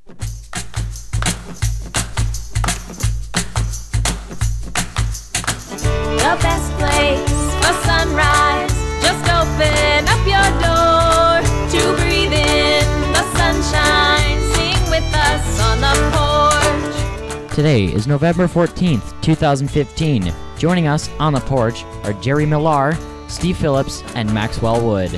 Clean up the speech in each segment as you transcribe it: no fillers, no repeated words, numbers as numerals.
The best place for sunrise. Just open up your door to breathe in the sunshine. Sing with us on the porch. Today is November 14th, 2015. Joining us on the porch are Gerri Millar, Steve Phillips, and Maxwell Wood.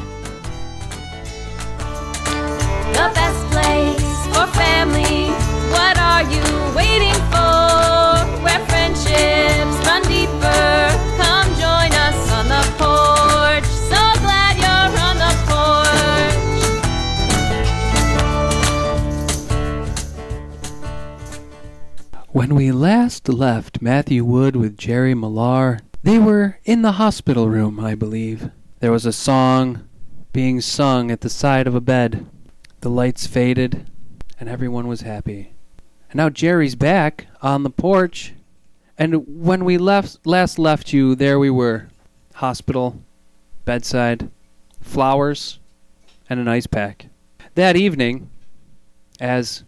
The best place for family. What are you waiting for? Where friendships run deeper. Come join us on the porch. So glad you're on the porch. When we last left Matthew Wood with Gerri Millar, they were in the hospital room, I believe. There was a song being sung at the side of a bed. The lights faded, and everyone was happy. And now Gerri's back on the porch, and when we last left you, there we were. Hospital, bedside, flowers, and an ice pack. That evening, as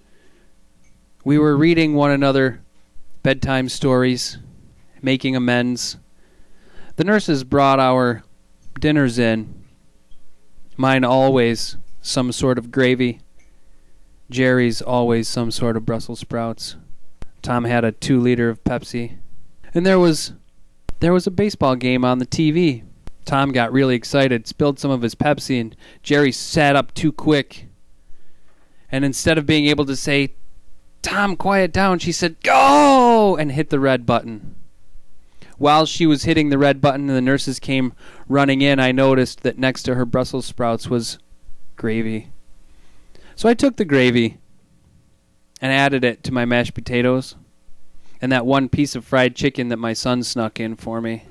we were reading one another bedtime stories, making amends, the nurses brought our dinners in. Mine always some sort of gravy. Gerri's always some sort of Brussels sprouts. Tom had a 2-liter of Pepsi. And there was a baseball game on the TV. Tom got really excited, spilled some of his Pepsi, and Gerri sat up too quick. And instead of being able to say, "Tom, quiet down," she said, "Go!" and hit the red button. While she was hitting the red button and the nurses came running in, I noticed that next to her Brussels sprouts was gravy. So I took the gravy and added it to my mashed potatoes and that one piece of fried chicken that my son snuck in for me.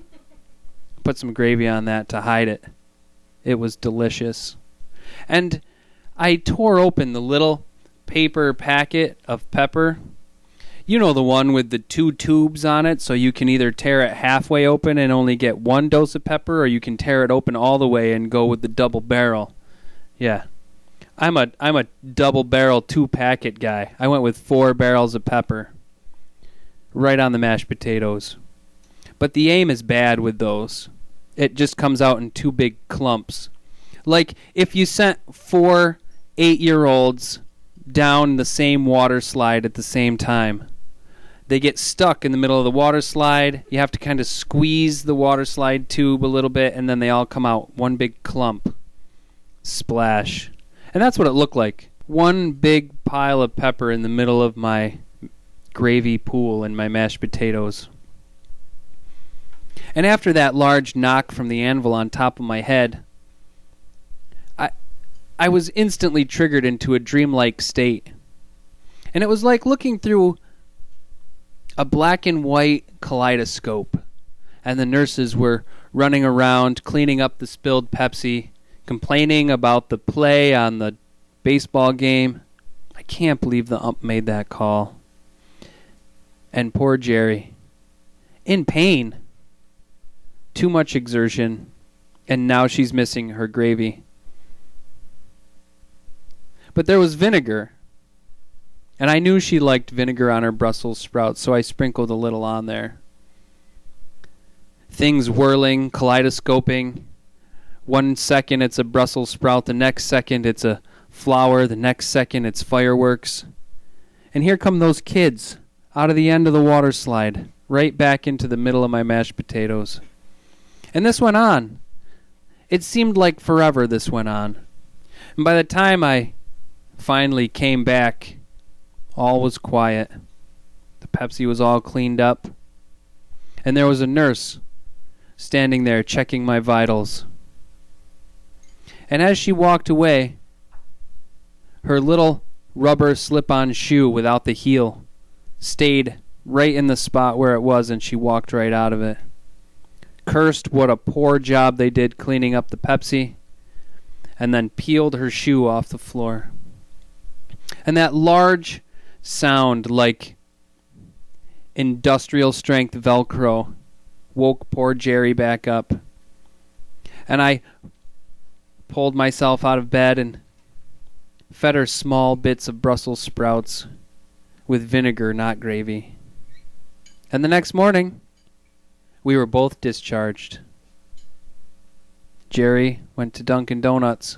Put some gravy on that to hide it. It was delicious. And I tore open the little paper packet of pepper. You know, the one with the 2 tubes on it, so you can either tear it halfway open and only get 1 dose of pepper, or you can tear it open all the way and go with the double barrel. Yeah. I'm a double barrel 2-packet guy. I went with 4 barrels of pepper right on the mashed potatoes. But the aim is bad with those. It just comes out in 2 big clumps. Like if you sent 4 8-year-olds down the same water slide at the same time. They get stuck in the middle of the water slide. You have to kind of squeeze the water slide tube a little bit, and then they all come out. One big clump. Splash. And that's what it looked like. One big pile of pepper in the middle of my gravy pool and my mashed potatoes. And after that large knock from the anvil on top of my head, I was instantly triggered into a dreamlike state. And it was like looking through a black and white kaleidoscope. And the nurses were running around, cleaning up the spilled Pepsi, complaining about the play on the baseball game. I can't believe the ump made that call. And poor Gerri, in pain. Too much exertion, and now she's missing her gravy. But there was vinegar, and I knew she liked vinegar on her Brussels sprouts, so I sprinkled a little on there. Things whirling, kaleidoscoping. 1 second it's a Brussels sprout, the next second it's a flower, the next second it's fireworks. And here come those kids out of the end of the water slide, right back into the middle of my mashed potatoes. And this went on. It seemed like forever this went on. And by the time I finally came back, all was quiet. The Pepsi was all cleaned up. And there was a nurse standing there checking my vitals. And as she walked away, her little rubber slip-on shoe without the heel stayed right in the spot where it was, and she walked right out of it. Cursed what a poor job they did cleaning up the Pepsi, and then peeled her shoe off the floor. And that large sound, like industrial strength Velcro, woke poor Gerri back up. And I pulled myself out of bed and fed her small bits of Brussels sprouts with vinegar, not gravy. And the next morning, we were both discharged. Gerri went to Dunkin' Donuts,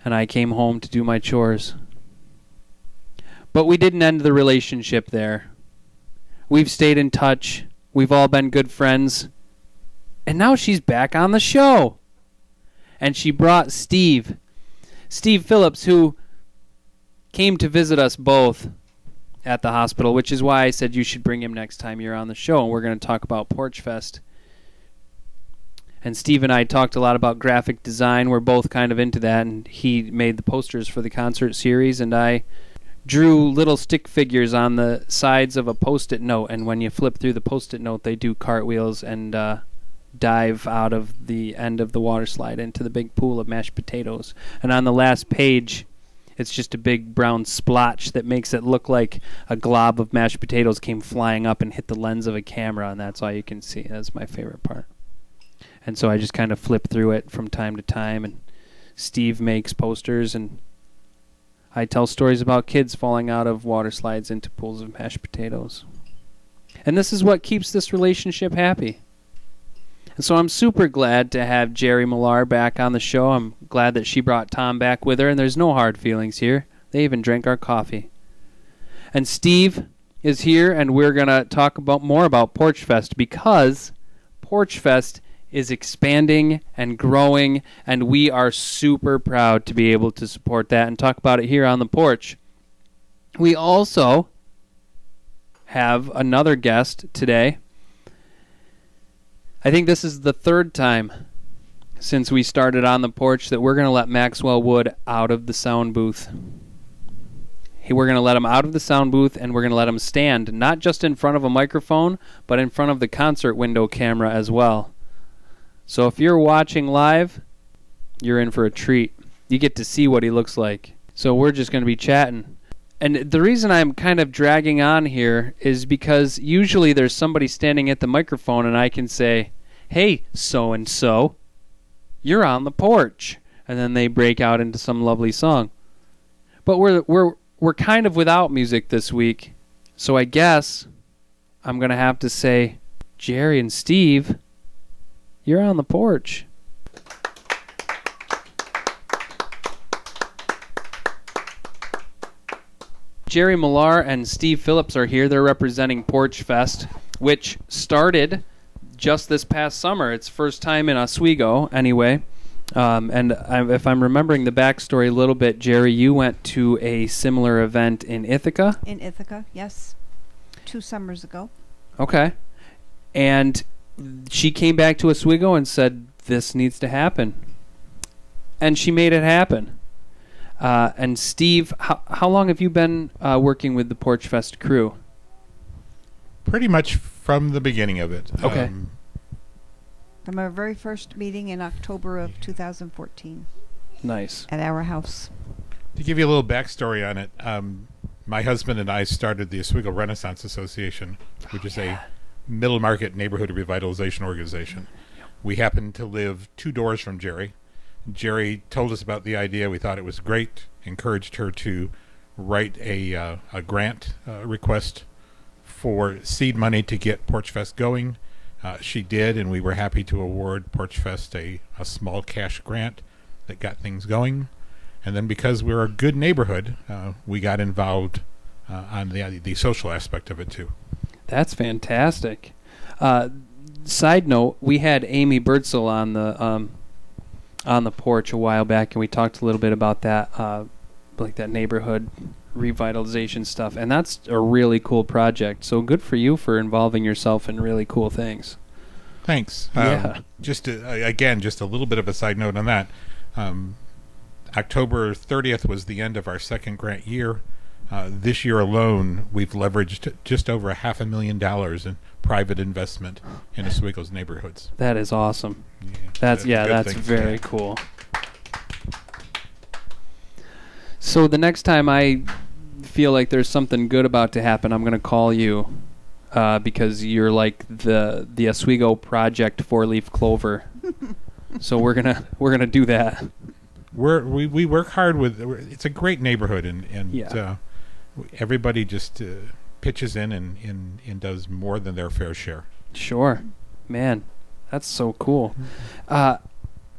and I came home to do my chores. But we didn't end the relationship there. We've stayed in touch. We've all been good friends. And now she's back on the show. And she brought Steve Phillips, who came to visit us both at the hospital, which is why I said you should bring him next time you're on the show, and we're going to talk about Porchfest. And Steve and I talked a lot about graphic design. We're both kind of into that, and he made the posters for the concert series, and I drew little stick figures on the sides of a Post-it note, and when you flip through the Post-it note, they do cartwheels and dive out of the end of the water slide into the big pool of mashed potatoes. And on the last page, it's just a big brown splotch that makes it look like a glob of mashed potatoes came flying up and hit the lens of a camera, and that's all you can see. That's my favorite part. And so I just kind of flip through it from time to time, and Steve makes posters, and I tell stories about kids falling out of water slides into pools of mashed potatoes. And this is what keeps this relationship happy. And so I'm super glad to have Gerri Millar back on the show. I'm glad that she brought Tom back with her, and there's no hard feelings here. They even drank our coffee. And Steve is here, and we're going to talk more about Porchfest, because Porchfest is expanding and growing, and we are super proud to be able to support that and talk about it here on the porch. We also have another guest today. I think this is the third time since we started on the porch that we're going to let Maxwell Wood out of the sound booth. We're going to let him out of the sound booth, and we're going to let him stand, not just in front of a microphone, but in front of the concert window camera as well. So if you're watching live, you're in for a treat. You get to see what he looks like. So we're just going to be chatting. And the reason I'm kind of dragging on here is because usually there's somebody standing at the microphone and I can say, "Hey, so-and-so, you're on the porch." And then they break out into some lovely song. But we're kind of without music this week. So I guess I'm going to have to say, Gerri and Steve, you're on the porch. Gerri Millar and Steve Phillips are here. They're representing Porchfest, which started just this past summer. It's first time in Oswego, anyway. If I'm remembering the backstory a little bit, Gerri, you went to a similar event in Ithaca? In Ithaca, yes. 2 summers ago. Okay. And she came back to Oswego and said, this needs to happen. And she made it happen. And Steve, how long have you been working with the Porchfest crew? Pretty much from the beginning of it. Okay. From our very first meeting in October of 2014 Nice. at our house. To give you a little backstory on it, my husband and I started the Oswego Renaissance Association, which is a middle market neighborhood revitalization organization. We happened to live 2 doors from Gerri. Gerri told us about the idea. We thought it was great. Encouraged her to write a grant request for seed money to get Porchfest going. She did, and we were happy to award Porchfest a small cash grant that got things going. And then because we're a good neighborhood, we got involved on the social aspect of it too. That's fantastic. Side note, we had Amy Birdsell on the porch a while back, and we talked a little bit about that, like that neighborhood revitalization stuff, and that's a really cool project. So good for you for involving yourself in really cool things. Thanks. Yeah. Just a little bit of a side note on that. October 30th was the end of our second grant year. This year alone, we've leveraged just over $500,000 in private investment in Oswego's neighborhoods. That is awesome. Yeah, That's very cool. So the next time I feel like there's something good about to happen, I'm going to call you because you're like the Oswego Project 4-leaf clover. So we're gonna do that. we work hard with. It's a great neighborhood, and Yeah. Everybody just pitches in and does more than their fair share. Sure. Man, that's so cool.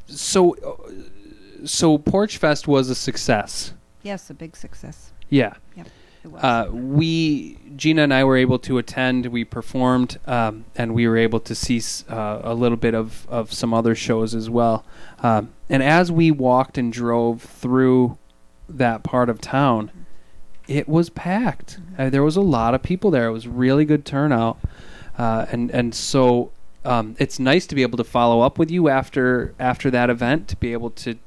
So Porch Fest was a success. Yes, a big success. Yeah. Yep, it was. Gina and I were able to attend. We performed, and we were able to see a little bit of some other shows as well. And as we walked and drove through that part of town, it was packed. There was a lot of people there. It was really good turnout, and so it's nice to be able to follow up with you after that event, to be able to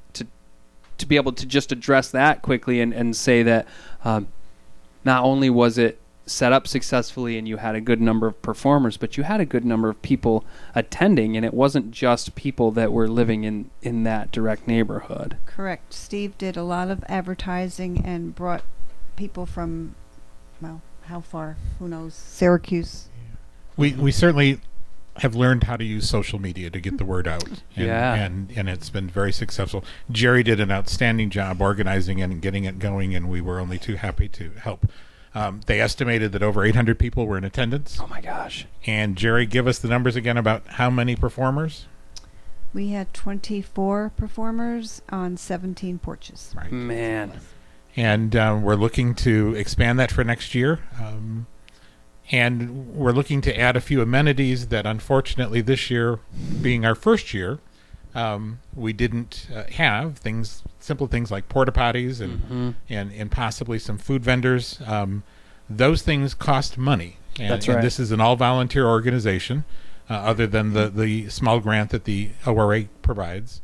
be able to just address that quickly and say that not only was it set up successfully and you had a good number of performers, but you had a good number of people attending, and it wasn't just people that were living in that direct neighborhood. Correct. Steve did a lot of advertising and brought people from, well, how far? Who knows? Syracuse. We certainly have learned how to use social media to get the word out. And it's been very successful. Gerri did an outstanding job organizing it and getting it going, and we were only too happy to help. They estimated that over 800 people were in attendance. Oh my gosh. And Gerri, give us the numbers again about how many performers? We had 24 performers on 17 porches. Right. Man. And we're looking to expand that for next year. And we're looking to add a few amenities that, unfortunately, this year, being our first year, we didn't have. Simple things like porta potties and possibly some food vendors. Those things cost money. And, That's right. And this is an all-volunteer organization, other than the small grant that the ORA provides.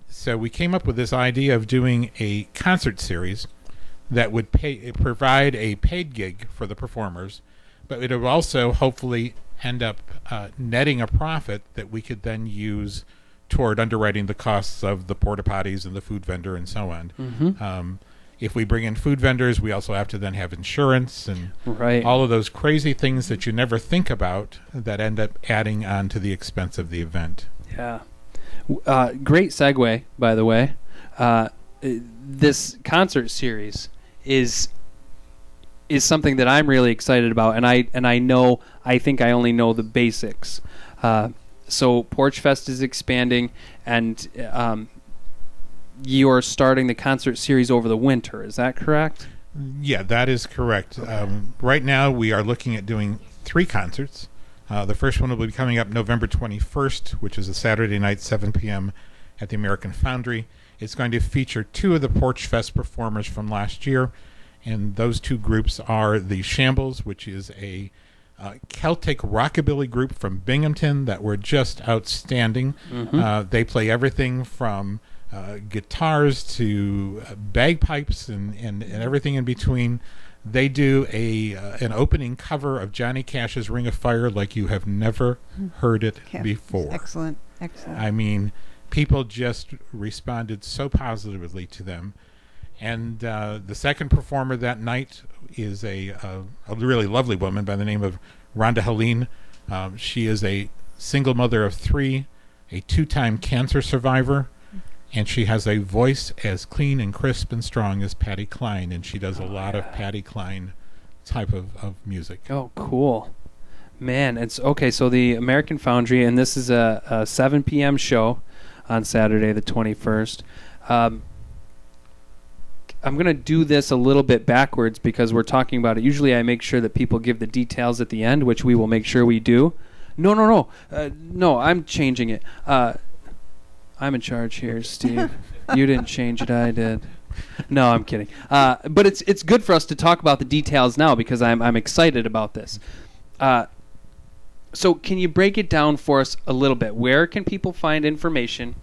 So we came up with this idea of doing a concert series that would provide a paid gig for the performers, but it would also hopefully end up netting a profit that we could then use toward underwriting the costs of the porta potties and the food vendor and so on. If we bring in food vendors, we also have to then have insurance and all of those crazy things that you never think about that end up adding on to the expense of the event. Yeah. Great segue, by the way. This concert series is something that I'm really excited about, and I think I only know the basics. So Porch Fest is expanding, and you're starting the concert series over the winter. Is that correct? Yeah, that is correct. Right now, we are looking at doing 3 concerts. The first one will be coming up November 21st, which is a Saturday night, 7 p.m. at the American Foundry. It's going to feature 2 of the Porch Fest performers from last year, and those 2 groups are the Shambles, which is a Celtic rockabilly group from Binghamton that were just outstanding. They play everything from guitars to bagpipes and everything in between. They do an opening cover of Johnny Cash's Ring of Fire like you have never heard it before. Excellent. I mean, people just responded so positively to them. And the second performer that night is a really lovely woman by the name of Rhonda Helene. She is a single mother of 3, a 2-time cancer survivor, and she has a voice as clean and crisp and strong as Patty Cline, and she does a lot of Patty Cline type of music. Oh, cool. Man, it's okay. So the American Foundry, and this is a 7 p.m. show on Saturday the 21st. I'm going to do this a little bit backwards because we're talking about it. Usually I make sure that people give the details at the end, which we will make sure we do. No, I'm changing it. I'm in charge here, Steve. You didn't change it, I did. No, I'm kidding. But it's good for us to talk about the details now because I'm excited about this. So can you break it down for us a little bit? Where can people find information?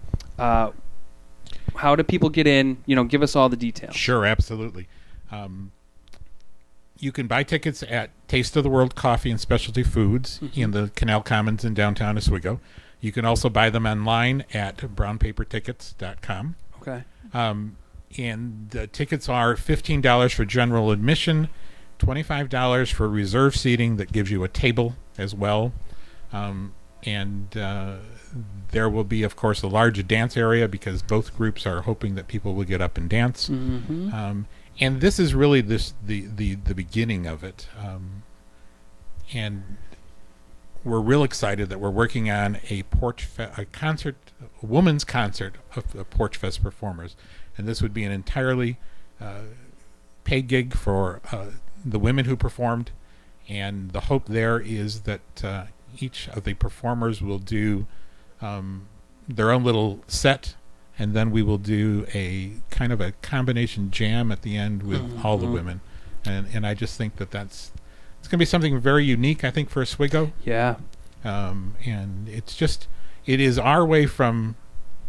How do people get in? Give us all the details. Sure, absolutely. You can buy tickets at Taste of the World Coffee and Specialty Foods in the Canal Commons in downtown Oswego. You can also buy them online at brownpapertickets.com. Okay. And the tickets are $15 for general admission, $25 for reserve seating that gives you a table as well. and there will be, of course, a large dance area because both groups are hoping that people will get up and dance. And this is really the beginning of it. And we're real excited that we're working on a women's concert of Porchfest performers. And this would be an entirely paid gig for the women who performed. And the hope there is that each of the performers will do their own little set, and then we will do a kind of a combination jam at the end with all the women. And I just think that it's going to be something very unique, I think, for Oswego. Yeah. And it is our way from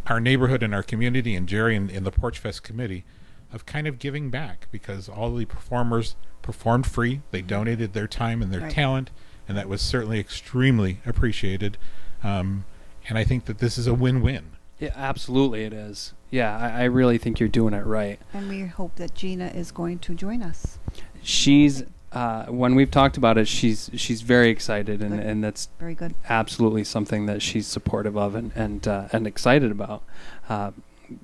our neighborhood and our community, and Gerri and the Porchfest committee, of kind of giving back, because all the performers performed free. They donated their time and their talent, and that was certainly extremely appreciated. And I think that this is a win-win. Yeah, absolutely it is. Yeah, I really think you're doing it right. And we hope that Gina is going to join us. She's when we've talked about it, she's very excited, and that's very good. Absolutely something that she's supportive of and excited about.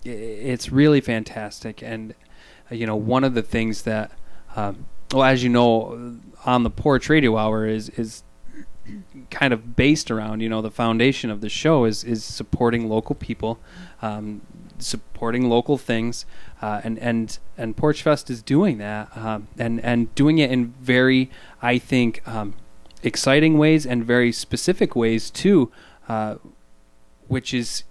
It's really fantastic, and one of the things that, as you know, on the Porch Radio Hour is kind of based around, the foundation of the show is supporting local people, supporting local things, and Porchfest is doing that, and doing it in very, I think, exciting ways and very specific ways too, which is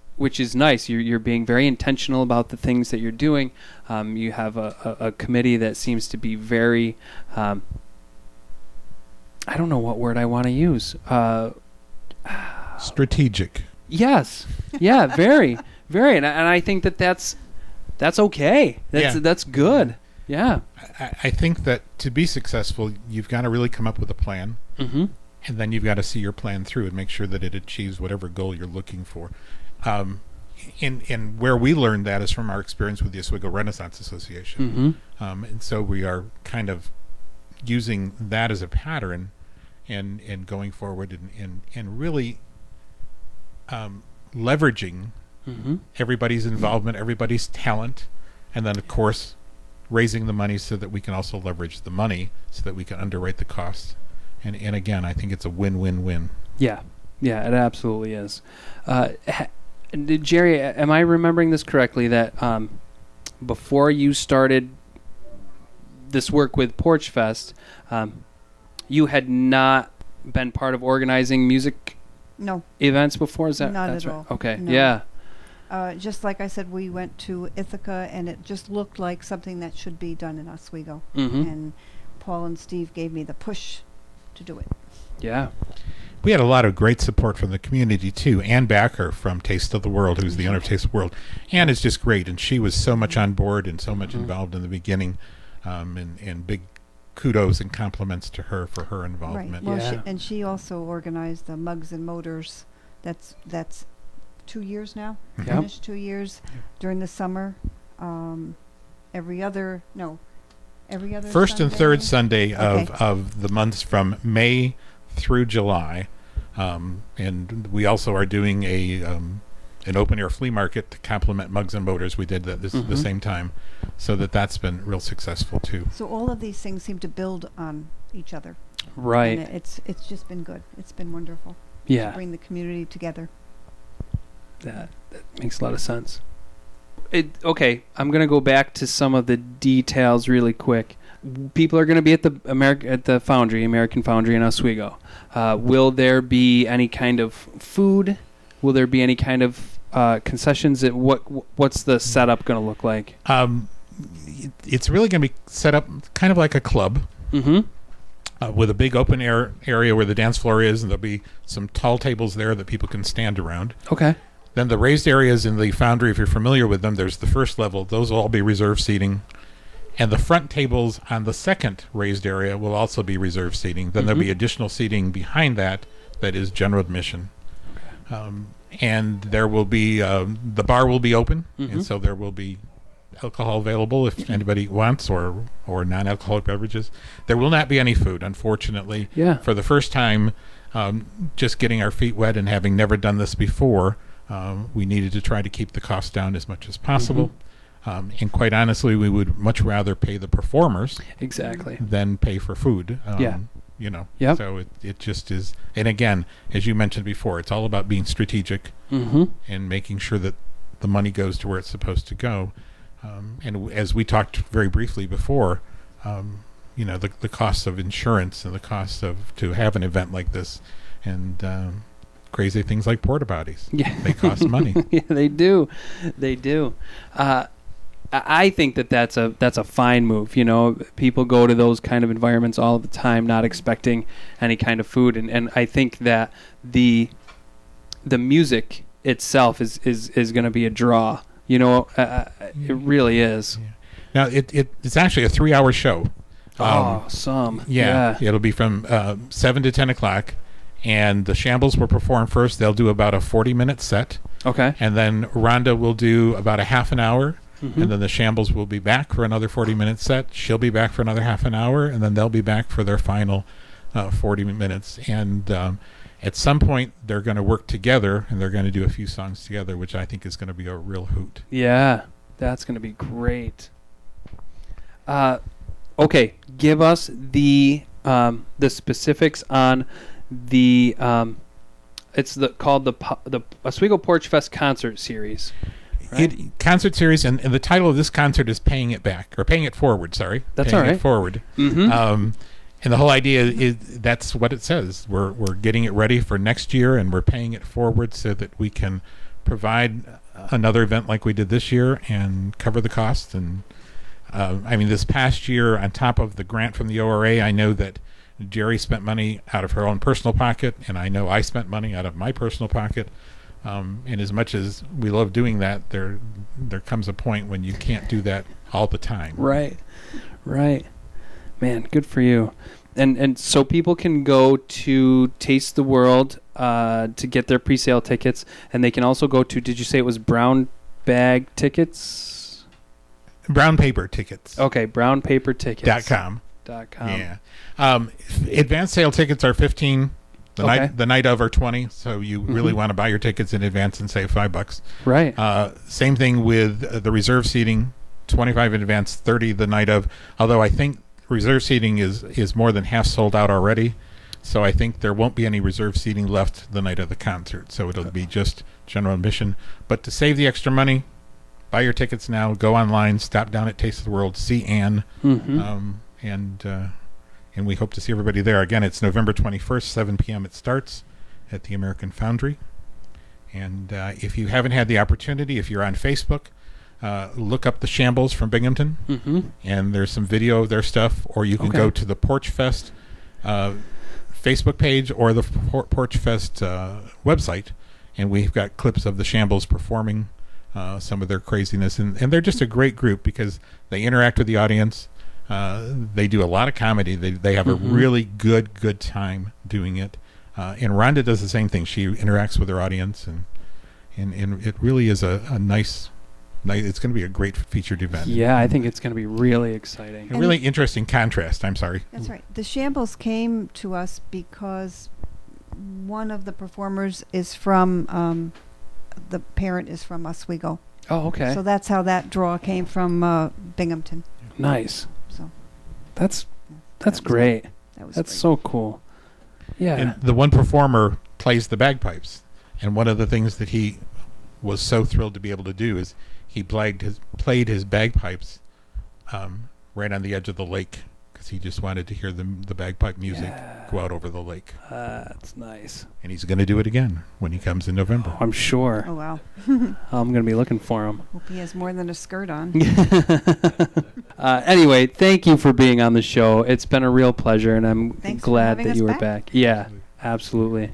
nice. You're being very intentional about the things that you're doing. You have a committee that seems to be very, I don't know what word I want to use. Strategic. Yes. Yeah. Very, very. And I think that's okay. That's good. Yeah. I think that to be successful, you've got to really come up with a plan, and then you've got to see your plan through and make sure that it achieves whatever goal you're looking for. And where we learned that is from our experience with the Oswego Renaissance Association. And so we are kind of using that as a pattern and going forward and really leveraging everybody's involvement, everybody's talent, and then, of course, raising the money so that we can also leverage the money so that we can underwrite the costs. And again, I think it's a win-win-win. Yeah. Yeah, it absolutely is. Gerri, am I remembering this correctly, that before you started this work with Porchfest, you had not been part of organizing music events before? Is that not that's at right? all? Okay, no. Yeah. Just like I said, we went to Ithaca, and it just looked like something that should be done in Oswego. And Paul and Steve gave me the push to do it. Yeah. We had a lot of great support from the community, too. Ann Backer from Taste of the World, who's the owner of Taste of the World. Ann is just great, and she was so much on board and so much involved in the beginning, and big kudos and compliments to her for her involvement. Right. Well, she also organized the Mugs and Motors. That's 2 years now. Finished 2 years during the summer. Every other first Sunday? and third Sunday of the months from May through July, and we also are doing an open air flea market to complement Mugs and Motors. We did that the same time, so that's been real successful too. So all of these things seem to build on each other. Right. And it's just been good. It's been wonderful. Yeah. To bring the community together. That makes a lot of sense. Okay, I'm going to go back to some of the details really quick. People are going to be at the Foundry, American Foundry in Oswego. Will there be any kind of food? Will there be any kind of concessions? What's the setup going to look like? It's really going to be set up kind of like a club, with a big open air area where the dance floor is, and there'll be some tall tables there that people can stand around. Okay. Then the raised areas in the Foundry, if you're familiar with them, there's the first level. Those will all be reserved seating. And the front tables on the second raised area will also be reserved seating. Then there'll be additional seating behind that is general admission. And there will be, the bar will be open, and so there will be alcohol available if anybody wants, or non-alcoholic beverages. There will not be any food, unfortunately. Yeah. For the first time, just getting our feet wet and having never done this before, we needed to try to keep the cost down as much as possible. And quite honestly, we would much rather pay the performers Exactly. than pay for food. Yeah. You know. Yep. So it just is. And again, as you mentioned before, it's all about being strategic and making sure that the money goes to where it's supposed to go. And as we talked very briefly before, you know, the costs of insurance and the cost to have an event like this, and crazy things like porta potties. Yeah. They cost money. Yeah, they do. They do. I think that's a fine move. You know, people go to those kind of environments all the time, not expecting any kind of food, and I think that the music itself is going to be a draw. You know, it really is. Yeah. Now it's actually a 3-hour show. Yeah. It'll be from 7 to 10 o'clock, and the Shambles will perform first. They'll do about a 40-minute set. Okay. And then Rhonda will do about a half an hour. And then the Shambles will be back for another 40-minute set. She'll be back for another half an hour, and then they'll be back for their final 40 minutes. And at some point, they're going to work together, and they're going to do a few songs together, which I think is going to be a real hoot. Yeah, that's going to be great. Okay, give us the specifics on the it's called the Oswego Porch Fest concert series. Right? Concert series, and the title of this concert is Paying It Back, or Paying It Forward, sorry. That's Paying all right. It Forward. And the whole idea is that's what it says. We're getting it ready for next year, and we're paying it forward so that we can provide another event like we did this year and cover the cost. And I mean, this past year, on top of the grant from the ORA, I know that Gerri spent money out of her own personal pocket, and I know I spent money out of my personal pocket. And as much as we love doing that, there comes a point when you can't do that all the time. Right. Man, good for you. And so people can go to Taste the World to get their pre-sale tickets, and they can also go to, did you say it was Brown Bag Tickets? Brown Paper Tickets. Okay, brownpapertickets.com. Yeah. Advanced sale tickets are $15. The night of are $20, so you really want to buy your tickets in advance and save $5. Right. Same thing with the reserve seating, $25 in advance, $30 the night of. Although I think reserve seating is more than half sold out already, so I think there won't be any reserve seating left the night of the concert. So it'll be just general admission. But to save the extra money, buy your tickets now. Go online, stop down at Taste of the World, see Ann, and we hope to see everybody there. Again, it's November 21st, 7 p.m. It starts at the American Foundry. And if you haven't had the opportunity, if you're on Facebook, look up the Shambles from Binghamton. And there's some video of their stuff. Or you can go to the Porchfest Facebook page or the Porchfest website. And we've got clips of the Shambles performing some of their craziness. And they're just a great group because they interact with the audience. They do a lot of comedy. They have a really good time doing it. And Rhonda does the same thing. She interacts with her audience, and it really is a nice. It's going to be a great featured event. Yeah, I think it's going to be really exciting. A really interesting contrast. I'm sorry. That's right. The Shambles came to us because one of the performers is from, the parent is from Oswego. Oh, okay. So that's how that draw came from Binghamton. Nice. So that's great. That's great. so cool. Yeah. And the one performer plays the bagpipes, and one of the things that he was so thrilled to be able to do is he played his bagpipes right on the edge of the lake because he just wanted to hear the bagpipe music go out over the lake. That's nice. And he's going to do it again when he comes in November. I'm sure. Oh, wow. I'm going to be looking for him. Hope he has more than a skirt on. Anyway, thank you for being on the show. It's been a real pleasure, and I'm Thanks glad for that having you us were back. back. Yeah, absolutely.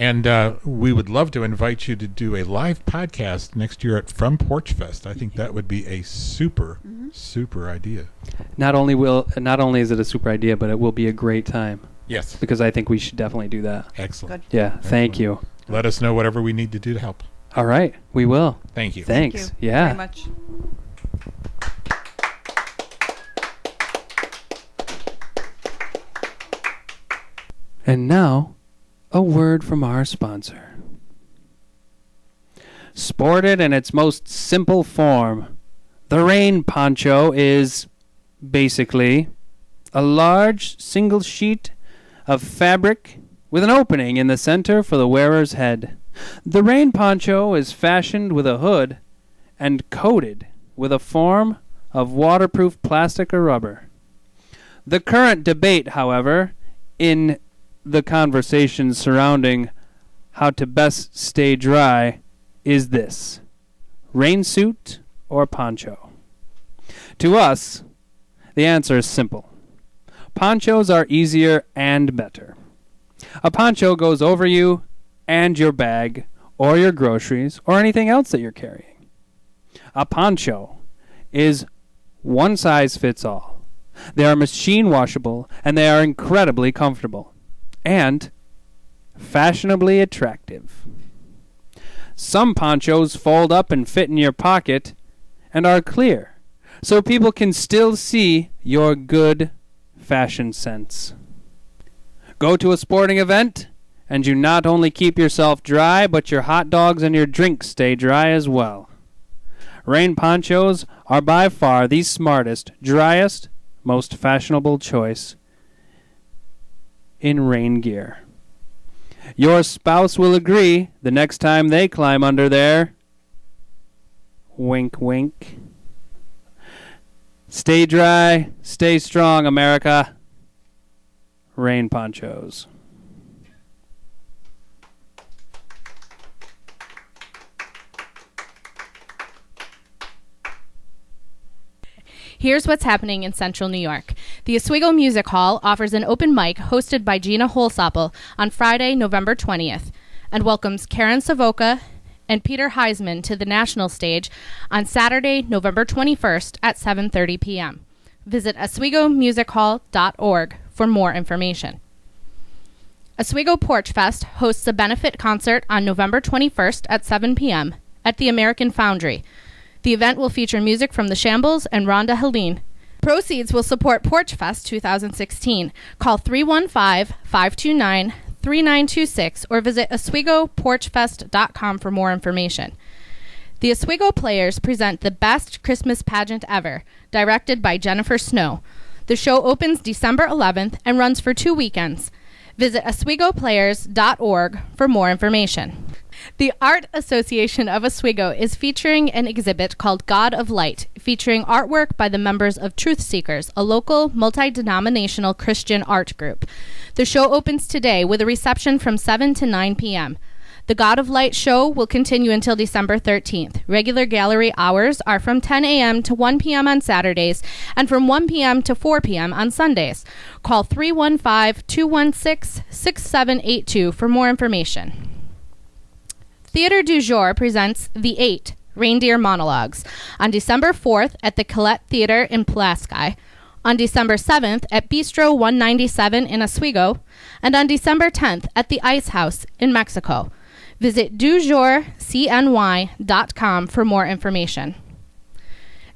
And we would love to invite you to do a live podcast next year at From Porchfest. I think that would be a super idea. Not only is it a super idea, but it will be a great time. Yes. Because I think we should definitely do that. Excellent. Good. Yeah, thank you. Let us know whatever we need to do to help. All right, we will. Thank you. Thanks. Thank you Yeah. very much. And now, a word from our sponsor. Sported in its most simple form, the rain poncho is basically a large single sheet of fabric with an opening in the center for the wearer's head. The rain poncho is fashioned with a hood and coated with a form of waterproof plastic or rubber. The current debate, however, in the conversation surrounding how to best stay dry is this: rain suit or poncho? To us, the answer is simple. Ponchos are easier and better. A poncho goes over you and your bag or your groceries or anything else that you're carrying. A poncho is one size fits all. They are machine washable and they are incredibly comfortable and fashionably attractive. Some ponchos fold up and fit in your pocket and are clear, so people can still see your good fashion sense. Go to a sporting event, and you not only keep yourself dry, but your hot dogs and your drinks stay dry as well. Rain ponchos are by far the smartest, driest, most fashionable choice in rain gear. Your spouse will agree the next time they climb under there. Wink, wink. Stay dry, stay strong, America. Rain ponchos. Here's what's happening in Central New York. The Oswego Music Hall offers an open mic hosted by Gina Holsapple on Friday, November 20th, and welcomes Karen Savoca and Peter Heisman to the national stage on Saturday, November 21st at 7:30 p.m. Visit OswegoMusicHall.org for more information. Oswego Porch Fest hosts a benefit concert on November 21st at 7 p.m. at the American Foundry. The event will feature music from The Shambles and Rhonda Helene. Proceeds will support Porch Fest 2016. Call 315-529-3926 or visit OswegoPorchFest.com for more information. The Oswego Players present the best Christmas pageant ever, directed by Jennifer Snow. The show opens December 11th and runs for 2 weekends. Visit OswegoPlayers.org for more information. The Art Association of Oswego is featuring an exhibit called God of Light, featuring artwork by the members of Truth Seekers, a local multi-denominational Christian art group. The show opens today with a reception from 7 to 9 p.m. The God of Light show will continue until December 13th. Regular gallery hours are from 10 a.m. to 1 p.m. on Saturdays and from 1 p.m. to 4 p.m. on Sundays. Call 315-216-6782 for more information. Theatre du Jour presents The 8 Reindeer Monologues on December 4th at the Colette Theatre in Pulaski, on December 7th at Bistro 197 in Oswego, and on December 10th at the Ice House in Mexico. Visit dujourcny.com for more information.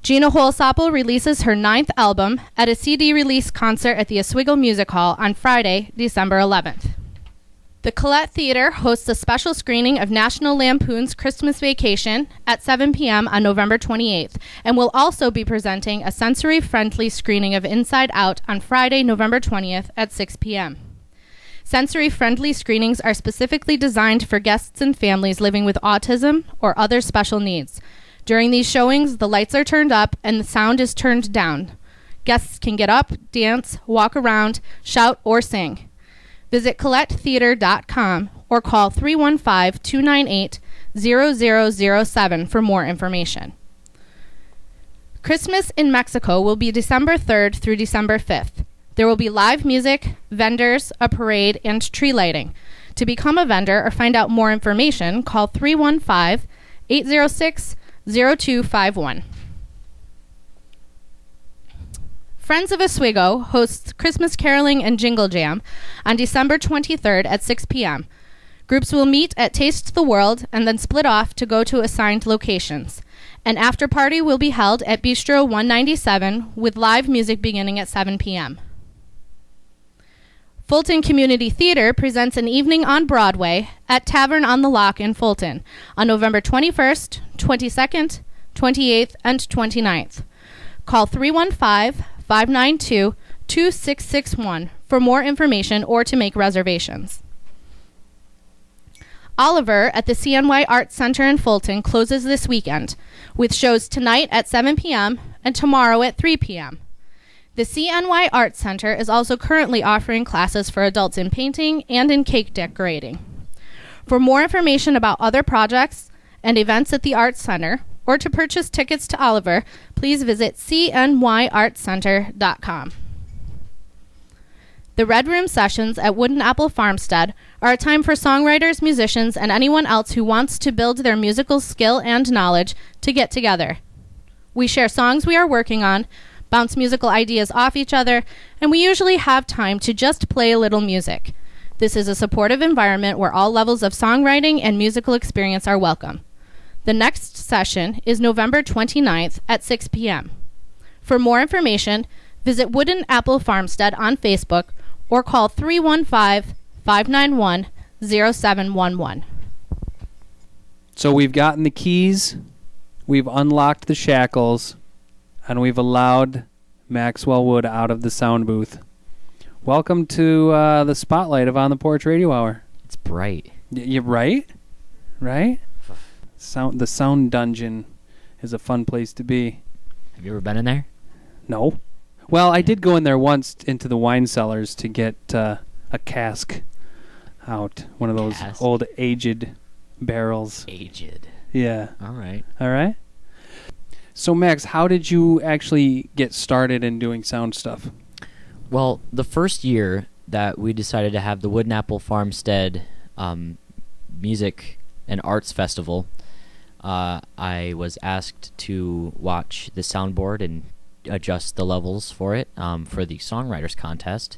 Gina Holsapple releases her 9th album at a CD release concert at the Oswego Music Hall on Friday, December 11th. The Colette Theatre hosts a special screening of National Lampoon's Christmas Vacation at 7 p.m. on November 28th, and will also be presenting a sensory-friendly screening of Inside Out on Friday, November 20th at 6 p.m. Sensory-friendly screenings are specifically designed for guests and families living with autism or other special needs. During these showings, the lights are turned up and the sound is turned down. Guests can get up, dance, walk around, shout, or sing. Visit ColetteTheatre.com or call 315-298-0007 for more information. Christmas in Mexico will be December 3rd through December 5th. There will be live music, vendors, a parade, and tree lighting. To become a vendor or find out more information, call 315-806-0251. Friends of Oswego hosts Christmas Caroling and Jingle Jam on December 23rd at 6 p.m. Groups will meet at Taste the World and then split off to go to assigned locations. An after party will be held at Bistro 197 with live music beginning at 7 p.m. Fulton Community Theater presents an evening on Broadway at Tavern on the Lock in Fulton on November 21st, 22nd, 28th, and 29th. Call 315-592-2661 for more information or to make reservations. Oliver at the CNY Arts Center in Fulton closes this weekend, with shows tonight at 7 p.m. and tomorrow at 3 p.m. The CNY Arts Center is also currently offering classes for adults in painting and in cake decorating. For more information about other projects and events at the Arts Center, or to purchase tickets to Oliver, please visit cnyartscenter.com. The Red Room sessions at Wooden Apple Farmstead are a time for songwriters, musicians, and anyone else who wants to build their musical skill and knowledge to get together. We share songs we are working on, bounce musical ideas off each other, and we usually have time to just play a little music. This is a supportive environment where all levels of songwriting and musical experience are welcome. The next session is November 29th at 6 p.m. For more information, visit Wooden Apple Farmstead on Facebook or call 315-591-0711. So we've gotten the keys, we've unlocked the shackles, and we've allowed Maxwell Wood out of the sound booth. Welcome to the spotlight of On the Porch Radio Hour. It's bright. You're right? Right? The sound dungeon is a fun place to be. Have you ever been in there? No. Well, I did go in there once into the wine cellars to get a cask out. One of those old aged barrels. Aged. Yeah. All right. All right. So, Max, how did you actually get started in doing sound stuff? Well, the first year that we decided to have the Wooden Apple Farmstead Music and Arts Festival, I was asked to watch the soundboard and adjust the levels for it for the Songwriters Contest.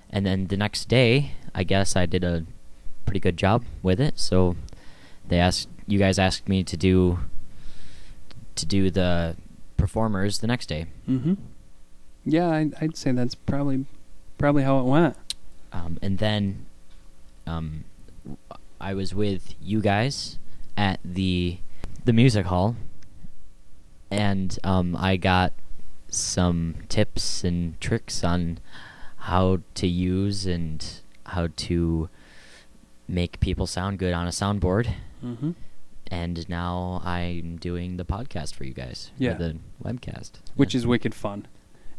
And then the next day, I guess I did a pretty good job with it. So you guys asked me to do the performers the next day. Mm-hmm. Yeah, I'd say that's probably how it went. And then I was with you guys at the music hall, and I got some tips and tricks on how to use and how to make people sound good on a soundboard. Mm-hmm. And now I'm doing the podcast for you guys. Yeah. The webcast. Which is wicked fun.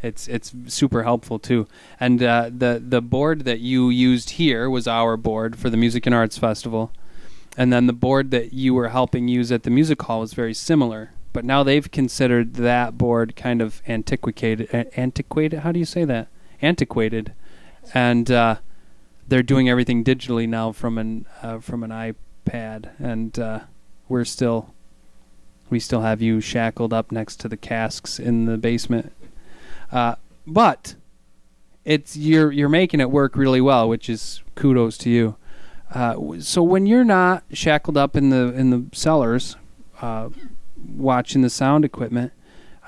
It's super helpful too. And the board that you used here was our board for the Music and Arts Festival. And then the board that you were helping use at the music hall was very similar. But now they've considered that board kind of antiquated. How do you say that? Antiquated. And they're doing everything digitally now from an iPad. And we still have you shackled up next to the casks in the basement. But you're making it work really well, which is kudos to you. So when you're not shackled up in the cellars, watching the sound equipment,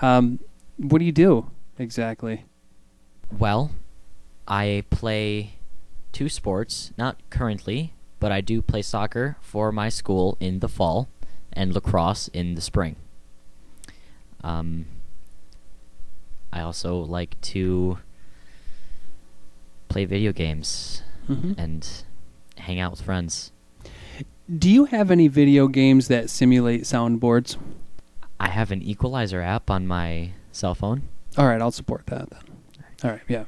what do you do exactly? Well, I play 2 sports, not currently, but I do play soccer for my school in the fall and lacrosse in the spring. I also like to play video games and hang out with friends. Do you have any video games that simulate soundboards? I have an equalizer app on my cell phone. All right, I'll support that then. All right, yeah.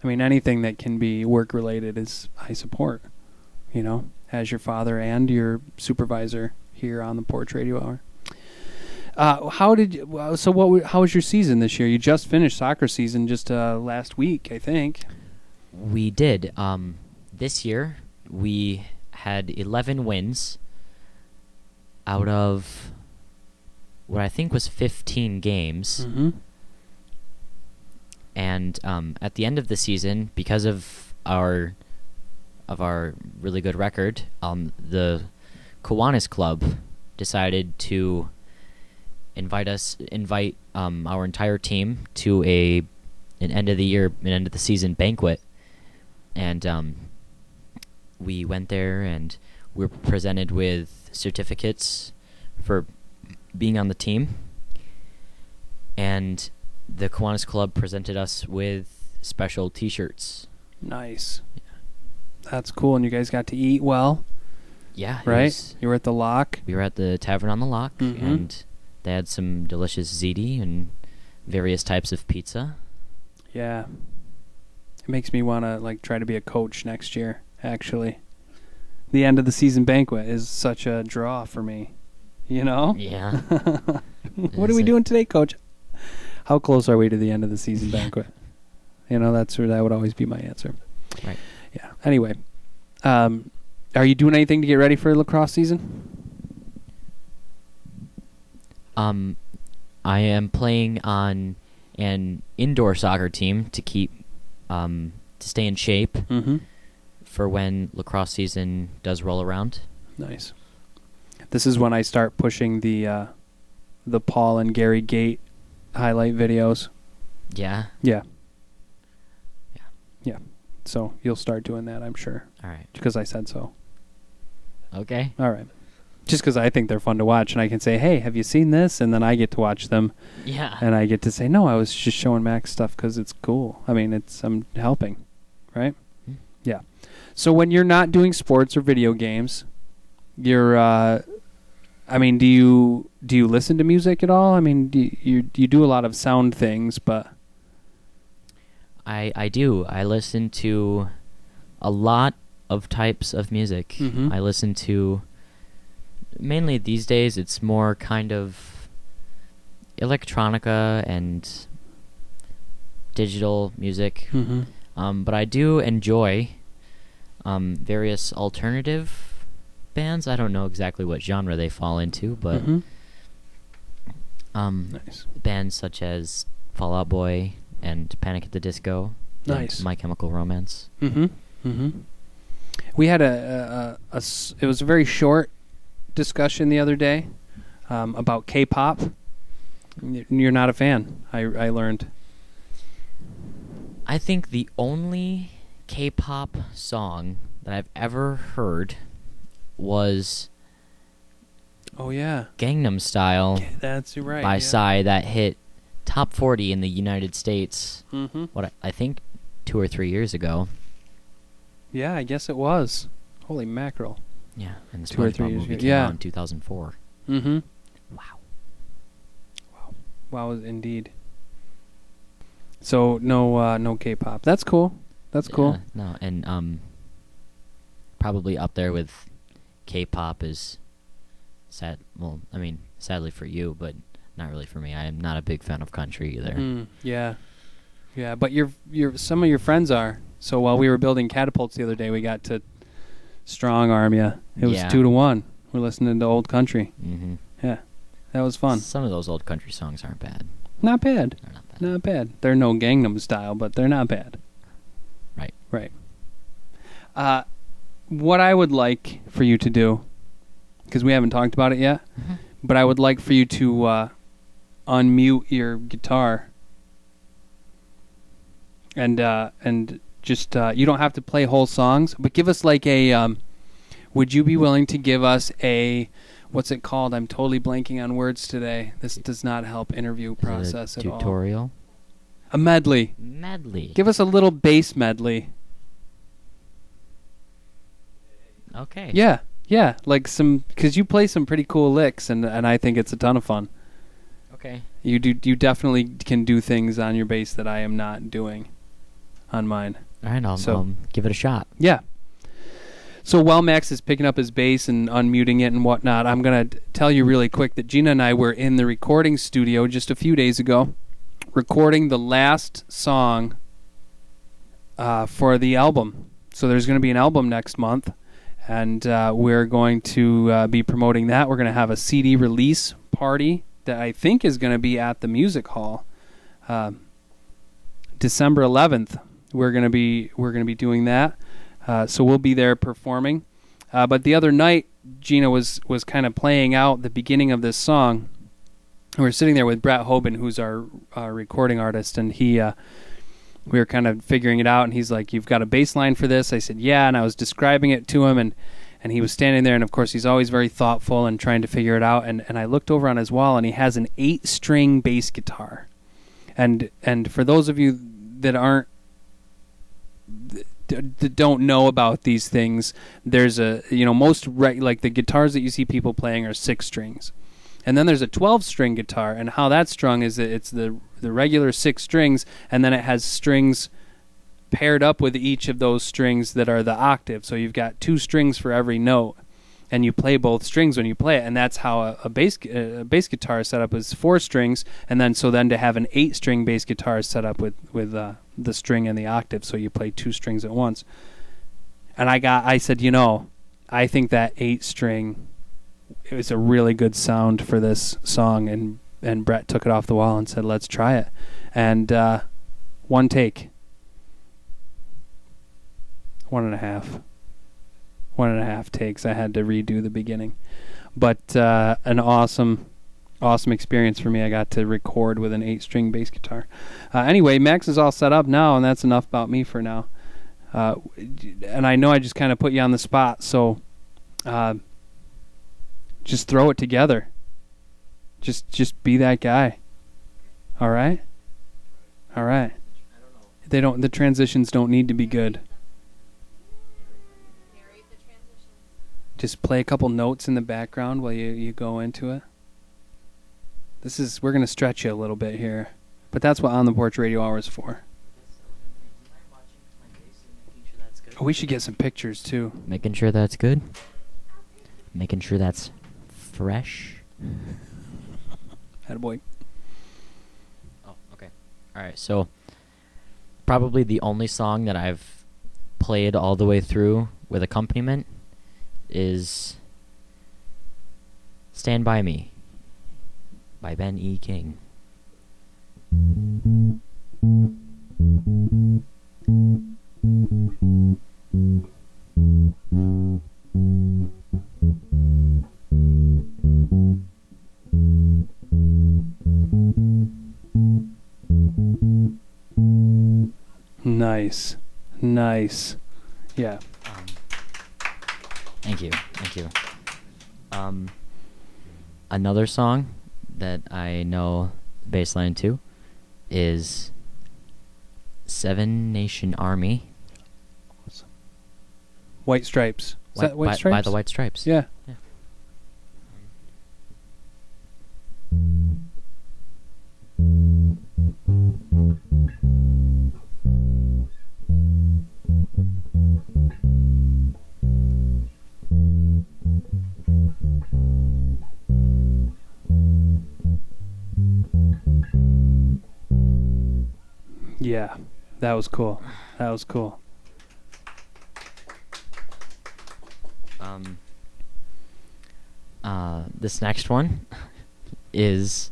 I mean, anything that can be work-related I support, as your father and your supervisor here on the Porch Radio Hour. How was your season this year? You just finished soccer season just last week, I think. We did. This year, we had 11 wins out of what I think was 15 games. Mm-hmm. And at the end of the season, because of our really good record, the Kiwanis Club decided to invite our entire team to an end of the season banquet and we went there and we were presented with certificates for being on the team, and the Kiwanis Club presented us with special T-shirts. Nice. That's cool. And you guys got to eat well, Yeah, right? You were at the Lock. we were at the Tavern on the Lock, Mhm. and they had some delicious ziti and various types of pizza. Yeah. It makes me want to like try to be a coach next year, actually. The end of the season banquet is such a draw for me. You know? Yeah. What are we doing today, coach? How close are we to the end of the season banquet? You know, that would always be my answer. Right. Yeah. Anyway, are you doing anything to get ready for lacrosse season? I am playing on an indoor soccer team to keep to stay in shape Mm-hmm. for when lacrosse season does roll around. Nice. This is when I start pushing the Paul and Gerri Gate highlight videos. Yeah. Yeah. Yeah. Yeah. So you'll start doing that, I'm sure, All right. because I said so. Okay. All right. Just because I think they're fun to watch, and I can say, hey, have you seen this? And then I get to watch them, Yeah. and I get to say, no, I was just showing Max stuff because it's cool. I mean, I'm helping, right? Hmm. Yeah. So when you're not doing sports or video games, you're, I mean, do you listen to music at all? I mean, do you do a lot of sound things, but... I do. I listen to a lot of types of music. Mhm. I listen to mainly these days it's more kind of electronica and digital music. Mm-hmm. But I do enjoy various alternative bands. I don't know exactly what genre they fall into, but Mm-hmm. Nice. Bands such as Fall Out Boy and Panic at the Disco, and Nice. My Chemical Romance. Mm-hmm. Mm-hmm. We had it was a very short discussion the other day about K-pop. You're not a fan, I learned. I think the only K-pop song that I've ever heard was Oh, yeah. Gangnam Style That's right. by Psy that hit top 40 in the United States, Mm-hmm. I think 2 or 3 years ago. Yeah, I guess it was. Holy mackerel. Yeah, and the 2 or 3 SpongeBob years movie ago. came Yeah. out in 2004. Mm-hmm. Wow. Wow, indeed. So no K-pop. That's cool. That's cool. Yeah, no, and probably up there with K-pop is sad. Well, I mean, sadly for you, but not really for me. I am not a big fan of country either. Yeah. Yeah, but some of your friends are. So while we were building catapults the other day, we got to strong arm you. It was Yeah. 2-1. We're listening to old country. Mm-hmm. Yeah. That was fun. Some of those old country songs aren't bad. Not bad. They're not bad. Not bad. They're no Gangnam Style, but they're not bad. Right. Right. What I would like for you to do, because we haven't talked about it yet, Mhm. but I would like for you to unmute your guitar and just you don't have to play whole songs, but give us like a would you be willing to give us a what's it called? I'm totally blanking on words today. This does not help interview Is it process a at all. tutorial? A medley. Medley. Give us a little bass medley. Okay. Yeah, like some, because you play some pretty cool licks, and I think it's a ton of fun. Okay. You definitely can do things on your bass that I am not doing on mine. All right, I'll So- give it a shot. Yeah. So while Max is picking up his bass and unmuting it and whatnot, I'm going to tell you really quick that Gina and I were in the recording studio just a few days ago, recording the last song for the album. So there's going to be an album next month, and we're going to be promoting that. We're going to have a CD release party that I think is going to be at the Music Hall, December 11th. We're going to be doing that. So we'll be there performing. But the other night, Gina was kind of playing out the beginning of this song. We were sitting there with Brett Hoban, who's our recording artist, and he we were kind of figuring it out, and he's like, "You've got a bass line for this?" I said, "Yeah," and I was describing it to him, and he was standing there, and of course he's always very thoughtful and trying to figure it out, and I looked over on his wall, and he has an 8-string bass guitar. And for those of you that aren't that don't know about these things, there's most like the guitars that you see people playing are 6 strings. And then there's a 12-string guitar, and how that's strung is that it's the regular 6 strings, and then it has strings paired up with each of those strings that are the octave. So you've got 2 strings for every note, and you play both strings when you play it. And that's how a bass guitar is set up, is 4 strings, and then to have an 8-string bass guitar is set up with the string and the octave, so you play 2 strings at once. And I said, I think that 8-string is a really good sound for this song, and Brett took it off the wall and said, let's try it. And 1 take. 1.5 takes. I had to redo the beginning, but an awesome experience for me. I got to record with an 8-string bass guitar. Anyway, Max is all set up now, and that's enough about me for now. And I know I just kind of put you on the spot, so just throw it together. Just be that guy. All right. The transitions don't need to be good. Just play a couple notes in the background while you go into it. We're going to stretch you a little bit here, but that's what On the Porch Radio Hour is for. Oh, we should get some pictures too. Making sure that's good. Making sure that's fresh. Attaboy. Oh, okay. All right, so probably the only song that I've played all the way through with accompaniment is Stand By Me by Ben E. King. Nice. Yeah. Thank you. Another song that I know the bass line to is Seven Nation Army. Awesome. White Stripes. Is that White Stripes? By the White Stripes. Yeah. Yeah, that was cool. This next one is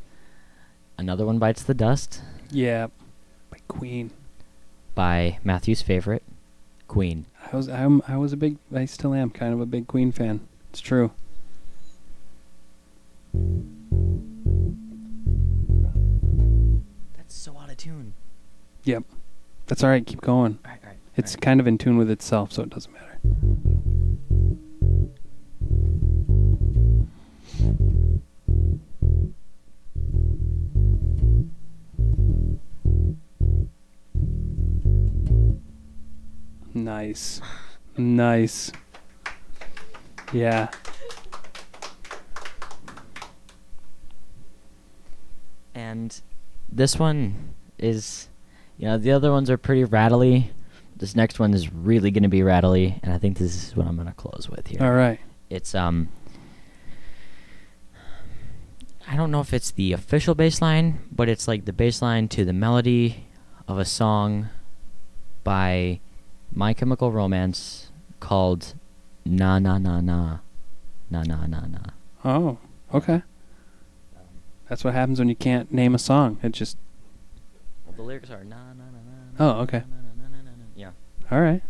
Another One Bites the Dust. Yeah, by Queen. By Matthew's favorite, Queen. I still am kind of a big Queen fan. It's true. That's so out of tune. Yep. That's all right. Keep going. All right. It's kind of in tune with itself, so it doesn't matter. Nice. Yeah. And this one is, the other ones are pretty rattly. This next one is really going to be rattly, and I think this is what I'm going to close with here. All right. It's, I don't know if it's the official bass line, but it's like the bass line to the melody of a song by My Chemical Romance called Na Na Na Na. Na Na Na Na. Oh, okay. That's what happens when you can't name a song. It just... Well, the lyrics are na na na na. Oh, okay. Na, na, na, na, na, na. Yeah. All right.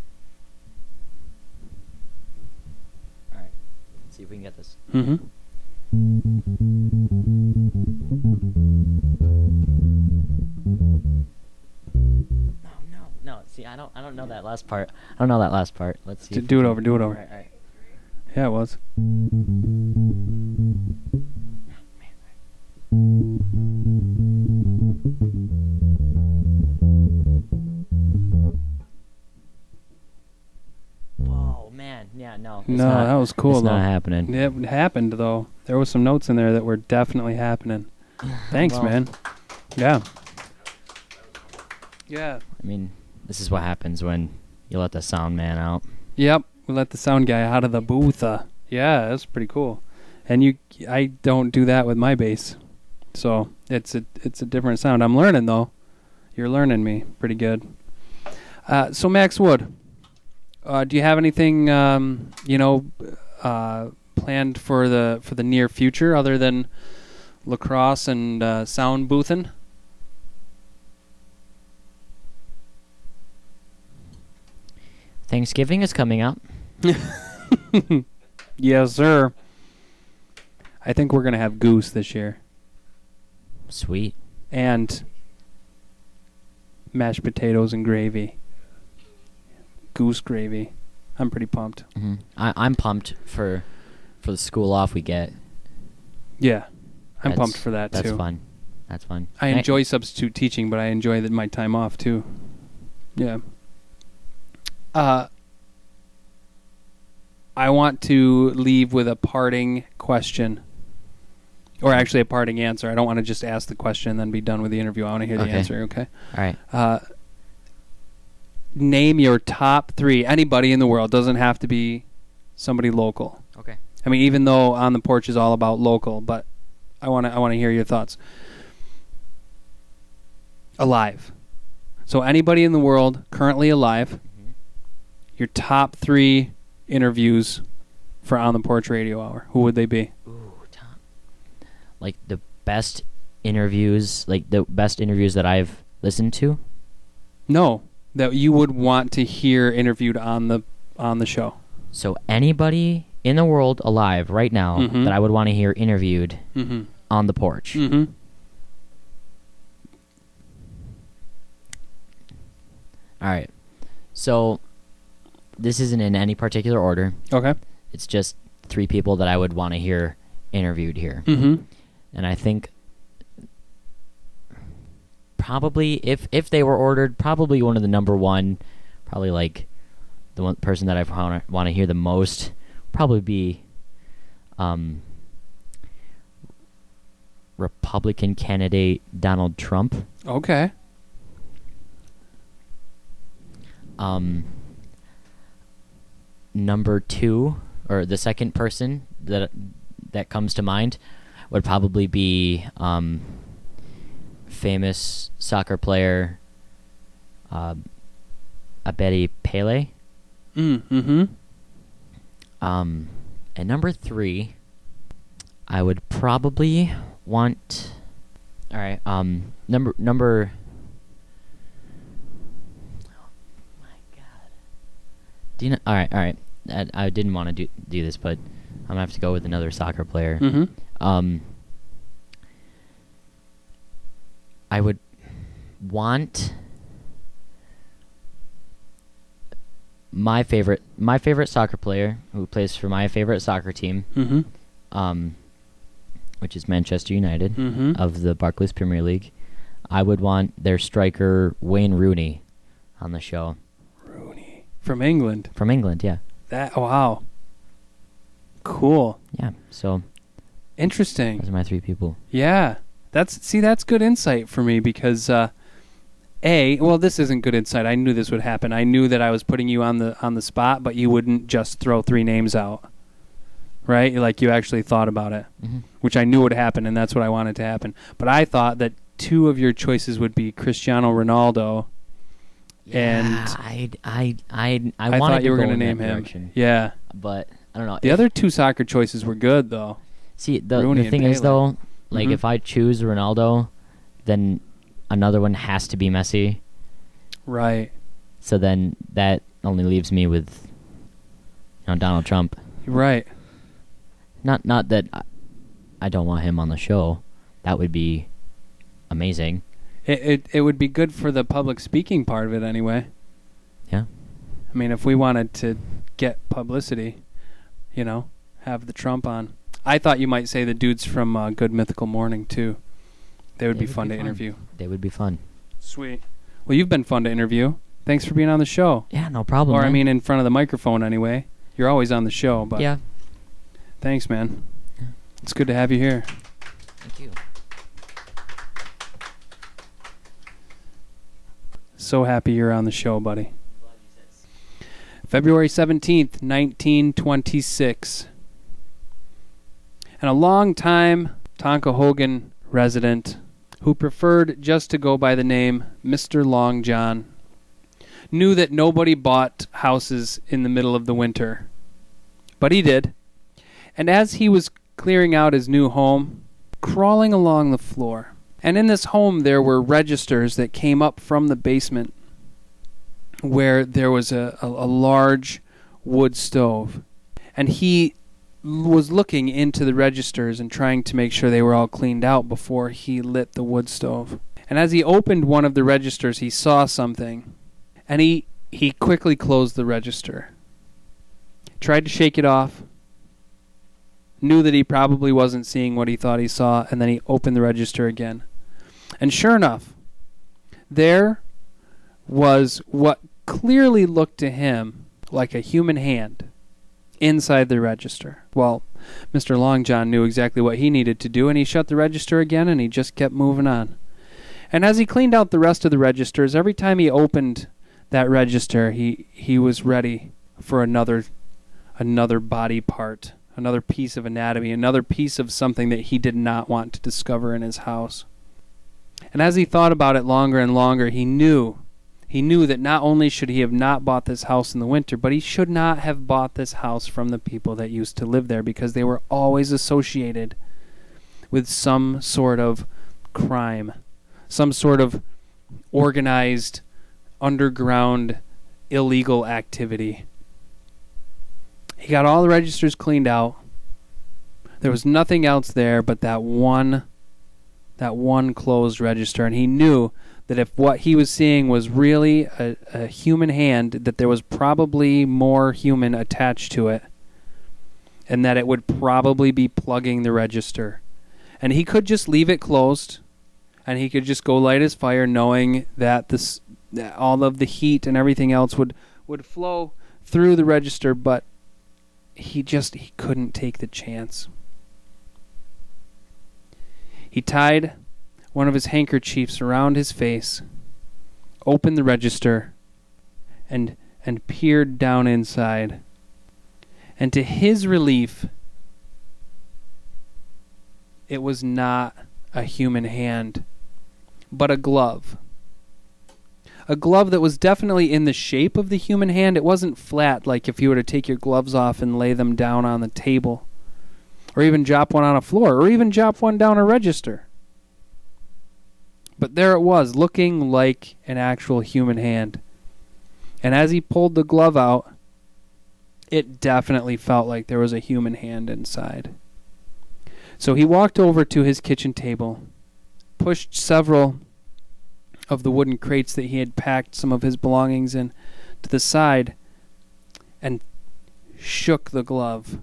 All right. Let's see if we can get this. Mm-hmm. Oh, no. Yeah, I don't know that last part. I don't know that last part. Let's see. Do it over. Do it over. All right. Yeah, it was. Whoa, man. Yeah, no. No, that was cool, it's though. not happening. It happened, though. There was some notes in there that were definitely happening. Thanks, Well. man. Yeah. Yeah. I mean, this is what happens when you let the sound man out. Yep. We let the sound guy out of the booth. Yeah, that's pretty cool. And I don't do that with my bass. So it's a different sound. I'm learning, though. You're learning me pretty good. So Max Wood, do you have anything planned for the near future other than lacrosse and sound boothing? Thanksgiving is coming up. Yes, sir. I think we're gonna have goose this year Sweet. and mashed potatoes and gravy. Goose gravy. I'm pretty pumped. Mm-hmm. I'm pumped for the school off we get. Yeah, I'm That's- pumped for that too. That's fun. That's fun. I enjoy substitute teaching, but I enjoy my time off too. Yeah. I want to leave with a parting question. Or actually a parting answer. I don't want to just ask the question and then be done with the interview. I want to hear the Okay. answer, okay? All right. Name your top 3. Anybody in the world. Doesn't have to be somebody local. Okay. I mean, even though On the Porch is all about local, but I want to hear your thoughts. Alive. So anybody in the world currently alive, your top 3 interviews for On the Porch Radio Hour. Who would they be? Ooh, Tom. Like the best interviews, that I've listened to. No, that you would want to hear interviewed on the show. So anybody in the world alive right now Mhm. that I would want to hear interviewed Mm-hmm. on the porch. Mm-hmm. All right. So this isn't in any particular order. Okay. It's just 3 people that I would want to hear interviewed here. Mm-hmm. And I think probably if they were ordered, probably one of the number one, probably like the one person that I want to hear the most, probably be Republican candidate Donald Trump. Okay. Number 2, or the second person that comes to mind, would probably be famous soccer player Abedi Pele. Mm-hmm. And number 3, I would probably want. All right. Number. Oh my God. Do you know? All right. I didn't want to do this, but I'm gonna have to go with another soccer player. Mm-hmm. I would want my favorite soccer player who plays for my favorite soccer team, Mm-hmm. which is Manchester United Mm-hmm. of the Barclays Premier League. I would want their striker Wayne Rooney on the show. Rooney. From England. From England, yeah. Wow. Cool. Yeah, so Interesting. those are my 3 people. Yeah. That's good insight for me because this isn't good insight. I knew this would happen. I knew that I was putting you on the spot, but you wouldn't just throw 3 names out. Right? Like you actually thought about it, Mm-hmm. which I knew would happen, and that's what I wanted to happen. But I thought that 2 of your choices would be Cristiano Ronaldo. And I I wanted thought you were to going to go in name that him. direction, Yeah. but I don't know. The other 2 soccer choices were good, though. See, Rooney the and thing is, Pele. though, like Mhm. if I choose Ronaldo, then another one has to be Messi. Right. So then that only leaves me with, Donald Trump. Right. Not that I don't want him on the show. That would be amazing. It would be good for the public speaking part of it anyway. Yeah. I mean, if we wanted to get publicity, have the Trump on. I thought you might say the dudes from Good Mythical Morning, too. They would be fun to interview. They would be fun. Sweet. Well, you've been fun to interview. Thanks for being on the show. Yeah, no problem. Or, man. I mean, in front of the microphone anyway. You're always on the show, but yeah. Thanks, man. Yeah. It's good to have you here. Thank you. So happy you're on the show, buddy. February 17th, 1926. And a long-time Tonkahogan resident who preferred just to go by the name Mr. Long John knew that nobody bought houses in the middle of the winter. But he did. And as he was clearing out his new home, crawling along the floor, and in this home there were registers that came up from the basement where there was a large wood stove. And he was looking into the registers and trying to make sure they were all cleaned out before he lit the wood stove. And as he opened one of the registers, he saw something. And he quickly closed the register. Tried to shake it off. Knew that he probably wasn't seeing what he thought he saw, and then he opened the register again. And sure enough, there was what clearly looked to him like a human hand inside the register. Well, Mr. Long John knew exactly what he needed to do, and he shut the register again, and he just kept moving on. And as he cleaned out the rest of the registers, every time he opened that register, he was ready for another body part, another piece of anatomy, another piece of something that he did not want to discover in his house. And as he thought about it longer and longer, he knew that not only should he have not bought this house in the winter, but he should not have bought this house from the people that used to live there, because they were always associated with some sort of crime, some sort of organized, underground, illegal activity. He got all the registers cleaned out. There was nothing else there but that one closed register, and he knew that if what he was seeing was really a human hand, that there was probably more human attached to it, and that it would probably be plugging the register. And he could just leave it closed, and he could just go light his fire, knowing that that all of the heat and everything else would flow through the register, but he couldn't take the chance. He tied one of his handkerchiefs around his face, opened the register, and peered down inside. And to his relief, it was not a human hand, but a glove. A glove that was definitely in the shape of the human hand. It wasn't flat, like if you were to take your gloves off and lay them down on the table, or even drop one on a floor, or even drop one down a register. But there it was, looking like an actual human hand. And as he pulled the glove out, it definitely felt like there was a human hand inside. So he walked over to his kitchen table, pushed several of the wooden crates that he had packed some of his belongings in to the side, and shook the glove.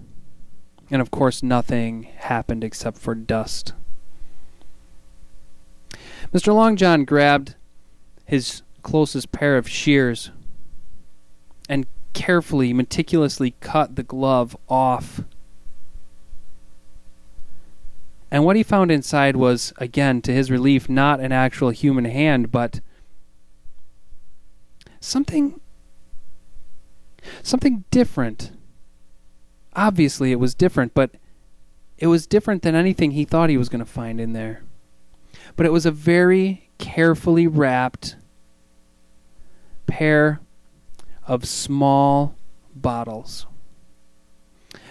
And of course nothing happened except for dust. Mr. Long John grabbed his closest pair of shears and carefully, meticulously cut the glove off. And what he found inside was, again, to his relief, not an actual human hand, but something different. Obviously it was different, but it was different than anything he thought he was going to find in there. But it was a very carefully wrapped pair of small bottles.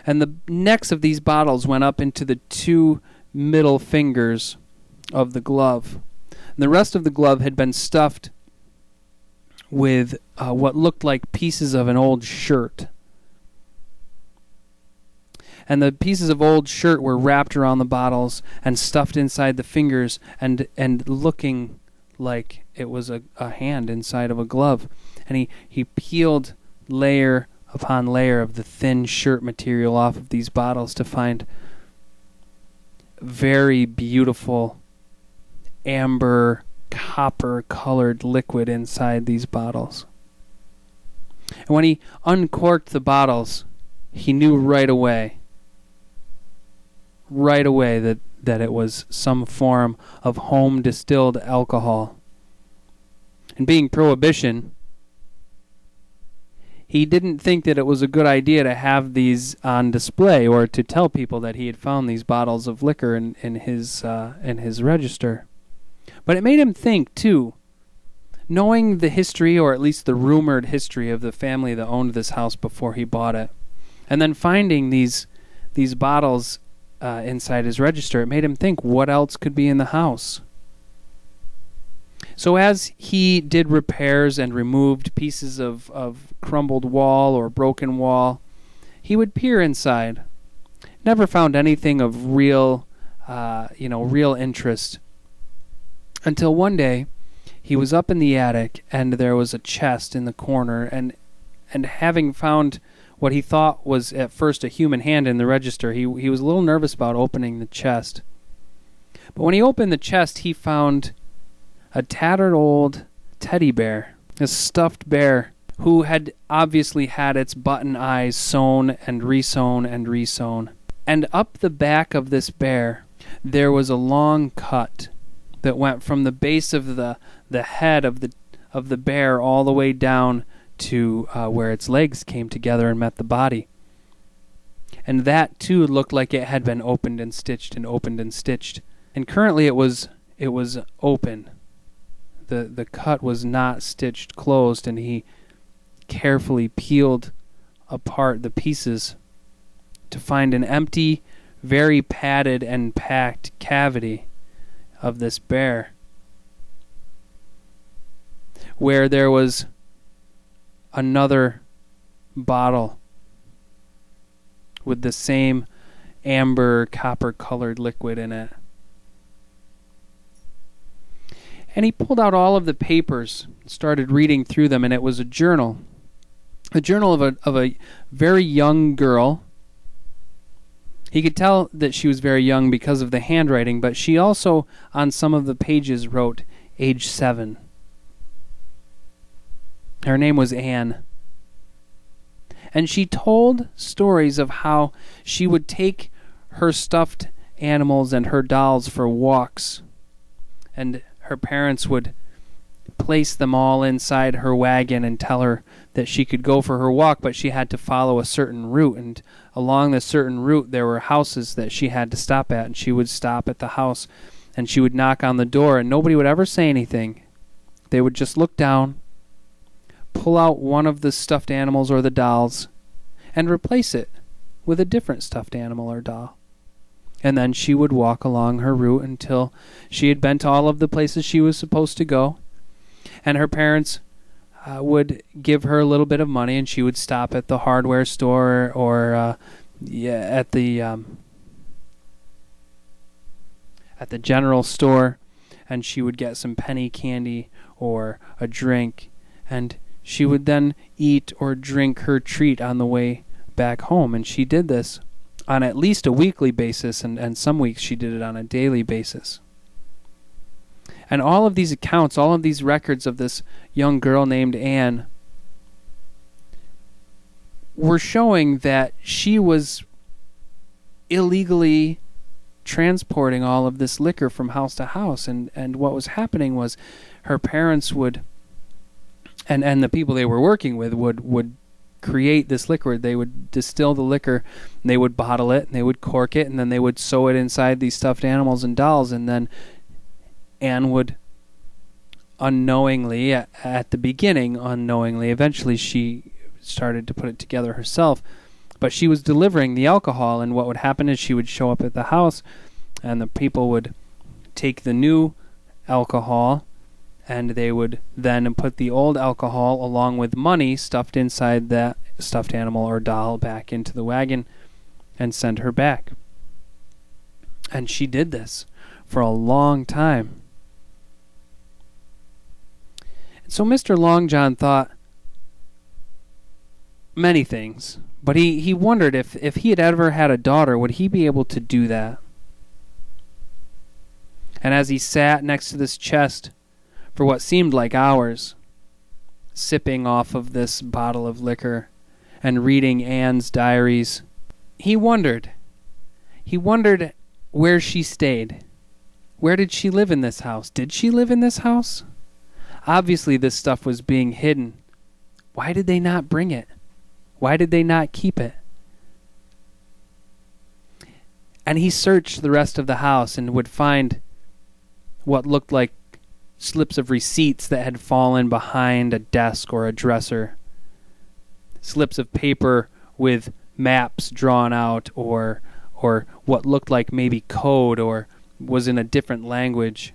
And the necks of these bottles went up into the two middle fingers of the glove. And the rest of the glove had been stuffed with what looked like pieces of an old shirt. And the pieces of old shirt were wrapped around the bottles and stuffed inside the fingers and looking like it was a hand inside of a glove. And he peeled layer upon layer of the thin shirt material off of these bottles to find very beautiful amber copper colored liquid inside these bottles. And when he uncorked the bottles, he knew right away that it was some form of home distilled alcohol. And being Prohibition, he didn't think that it was a good idea to have these on display or to tell people that he had found these bottles of liquor in his register. But it made him think, too, knowing the history, or at least the rumored history, of the family that owned this house before he bought it, and then finding these bottles inside his register, it made him think, what else could be in the house? So as he did repairs and removed pieces of crumbled wall or broken wall, he would peer inside. Never found anything of real interest. Until one day, he was up in the attic, and there was a chest in the corner, and having found what he thought was at first a human hand in the register, he was a little nervous about opening the chest. But when he opened the chest, he found a tattered old teddy bear, a stuffed bear, who had obviously had its button eyes sewn and resewn and resewn. And up the back of this bear, there was a long cut that went from the base of the head of the bear all the way down to where its legs came together and met the body. And that too looked like it had been opened and stitched and opened and stitched. And currently it was open. The cut was not stitched closed, and he carefully peeled apart the pieces to find an empty, very padded and packed cavity of this bear, where there was another bottle with the same amber copper colored liquid in it. And he pulled out all of the papers, started reading through them, and it was a journal of a very young girl. He could tell that she was very young because of the handwriting, but she also, on some of the pages, wrote age 7. Her name was Anne. And she told stories of how she would take her stuffed animals and her dolls for walks, and her parents would place them all inside her wagon and tell her that she could go for her walk, but she had to follow a certain route, and along the certain route there were houses that she had to stop at, and she would stop at the house and she would knock on the door, and nobody would ever say anything. They would just look down, pull out one of the stuffed animals or the dolls, and replace it with a different stuffed animal or doll. And then she would walk along her route until she had been to all of the places she was supposed to go. And her parents would give her a little bit of money, and she would stop at the hardware store or at the general store, and she would get some penny candy or a drink, and she would then eat or drink her treat on the way back home. And she did this on at least a weekly basis, and some weeks she did it on a daily basis. And all of these accounts, all of these records of this young girl named Anne were showing that she was illegally transporting all of this liquor from house to house. And what was happening was her parents would, and the people they were working with would create this liquor. They would distill the liquor, and they would bottle it, and they would cork it, and then they would sew it inside these stuffed animals and dolls. And then Anne would unknowingly, at the beginning unknowingly, eventually she started to put it together herself, but she was delivering the alcohol. And what would happen is she would show up at the house, and the people would take the new alcohol, and they would then put the old alcohol along with money stuffed inside that stuffed animal or doll back into the wagon and send her back. And she did this for a long time. So Mr. Long John thought many things, but he wondered if he had ever had a daughter, would he be able to do that? And as he sat next to this chest for what seemed like hours, sipping off of this bottle of liquor and reading Anne's diaries, he wondered where she stayed. Where did she live in this house? Did she live in this house? Obviously this stuff was being hidden. Why did they not bring it? Why did they not keep it? And he searched the rest of the house and would find what looked like slips of receipts that had fallen behind a desk or a dresser. Slips of paper with maps drawn out or what looked like maybe code or was in a different language.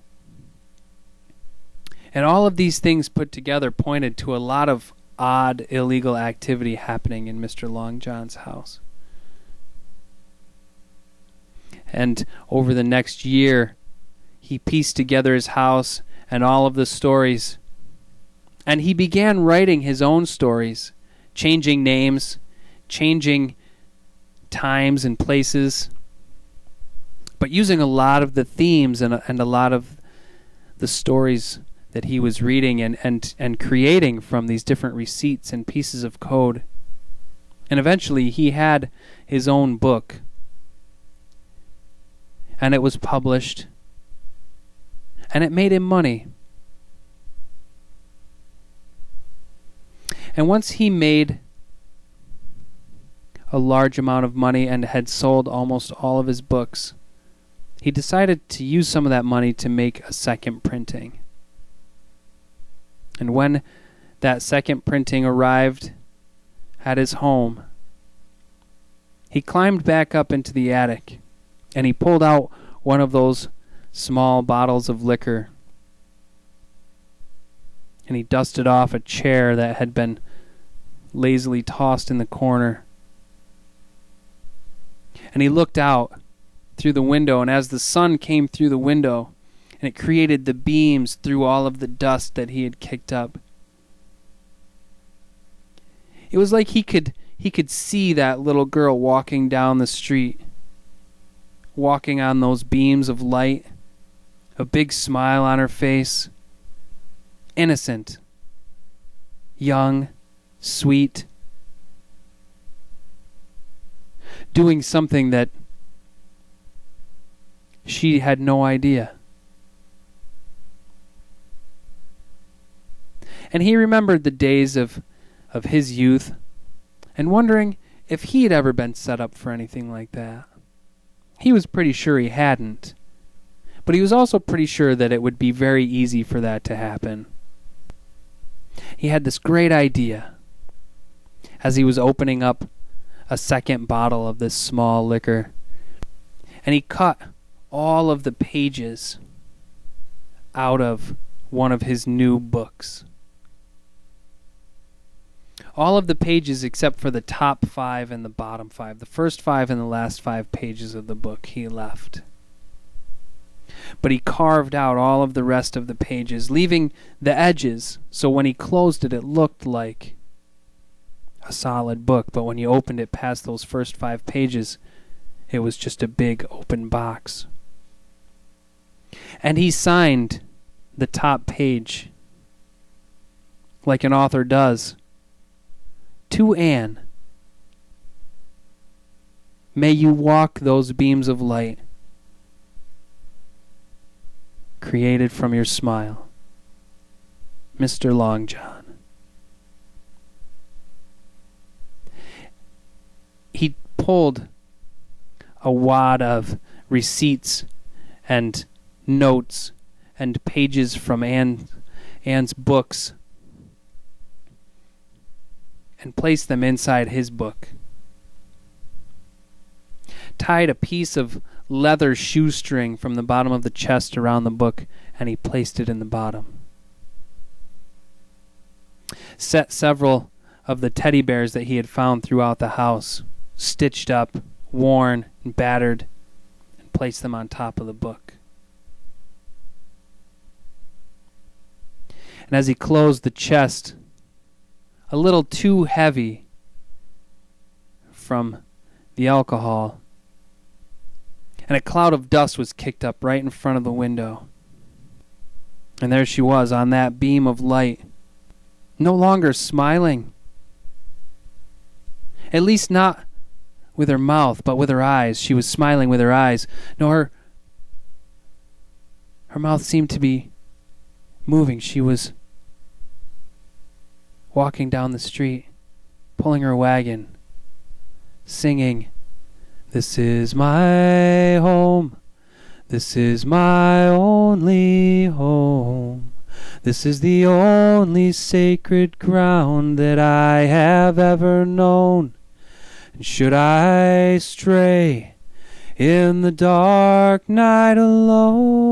And all of these things put together pointed to a lot of odd illegal activity happening in Mr. Long John's house. And over the next year, he pieced together his house and all of the stories. And he began writing his own stories, changing names, changing times and places, but using a lot of the themes and a lot of the stories that he was reading and creating from these different receipts and pieces of code. And eventually he had his own book. And it was published. And it made him money. And once he made a large amount of money and had sold almost all of his books, he decided to use some of that money to make a second printing. And when that second printing arrived at his home, he climbed back up into the attic and he pulled out one of those small bottles of liquor and he dusted off a chair that had been lazily tossed in the corner. And he looked out through the window, and as the sun came through the window, and it created the beams through all of the dust that he had kicked up, it was like he could see that little girl walking down the street, walking on those beams of light, a big smile on her face, innocent, young, sweet, doing something that she had no idea. And he remembered the days of his youth and wondering if he had ever been set up for anything like that. He was pretty sure he hadn't, but he was also pretty sure that it would be very easy for that to happen. He had this great idea as he was opening up a second bottle of this small liquor, and he cut all of the pages out of one of his new books. All of the pages except for the top 5 and the bottom 5. The first 5 and the last 5 pages of the book he left. But he carved out all of the rest of the pages, leaving the edges, so when he closed it, it looked like a solid book. But when you opened it past those first 5 pages, it was just a big open box. And he signed the top page, like an author does, to Anne. May you walk those beams of light created from your smile, Mr. Long John. He pulled a wad of receipts and notes and pages from Anne's books and placed them inside his book. Tied a piece of leather shoestring from the bottom of the chest around the book, and he placed it in the bottom. Set several of the teddy bears that he had found throughout the house, stitched up, worn, and battered, and placed them on top of the book. And as he closed, the chest, a little too heavy from the alcohol, and a cloud of dust was kicked up right in front of the window. And there she was on that beam of light, no longer smiling. At least not with her mouth, but with her eyes. She was smiling with her eyes. No, her mouth seemed to be moving. She was walking down the street, pulling her wagon, singing, "This is my home. This is my only home. This is the only sacred ground that I have ever known. And should I stray in the dark night alone,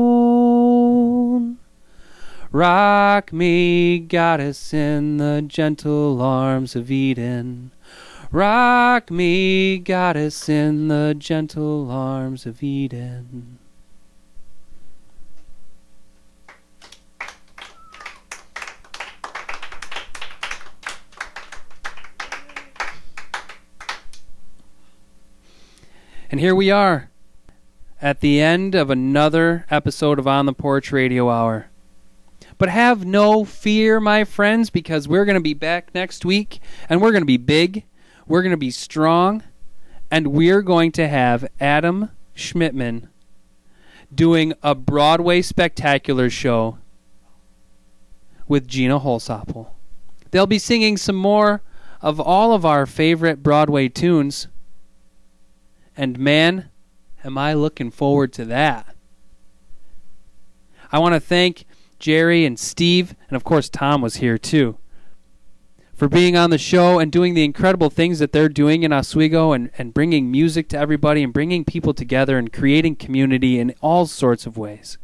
rock me, goddess, in the gentle arms of Eden. Rock me, goddess, in the gentle arms of Eden." And here we are at the end of another episode of On the Porch Radio Hour. But have no fear, my friends, because we're going to be back next week, and we're going to be big, we're going to be strong, and we're going to have Adam Schmidtman doing a Broadway spectacular show with Gina Holsopple. They'll be singing some more of all of our favorite Broadway tunes. And man, am I looking forward to that. I want to thank Gerri and Steve, and of course Tom was here too, for being on the show and doing the incredible things that they're doing in Oswego and bringing music to everybody and bringing people together and creating community in all sorts of ways.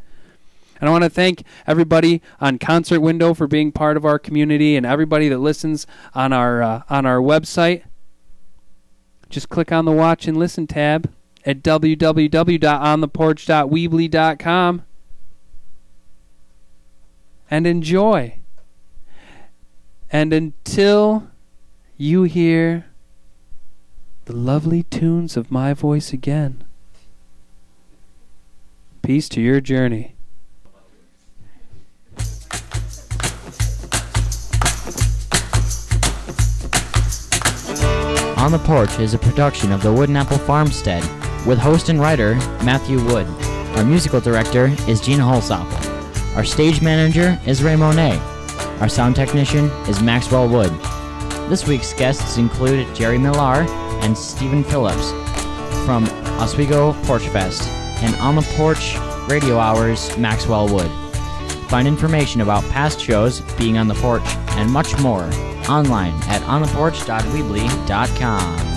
And I want to thank everybody on Concert Window for being part of our community and everybody that listens on our website. Just click on the Watch and Listen tab at www.ontheporch.weebly.com and enjoy. And until you hear the lovely tunes of my voice again, peace to your journey. On the Porch is a production of the Wood and Apple Farmstead, with host and writer Matthew Wood. Our musical director is Gina Holsopple. Our stage manager is Ray Monet. Our sound technician is Maxwell Wood. This week's guests include Gerri Millar and Stephen Phillips from Oswego Porchfest and On the Porch Radio Hour's Maxwell Wood. Find information about past shows, being on the porch, and much more online at ontheporch.weebly.com.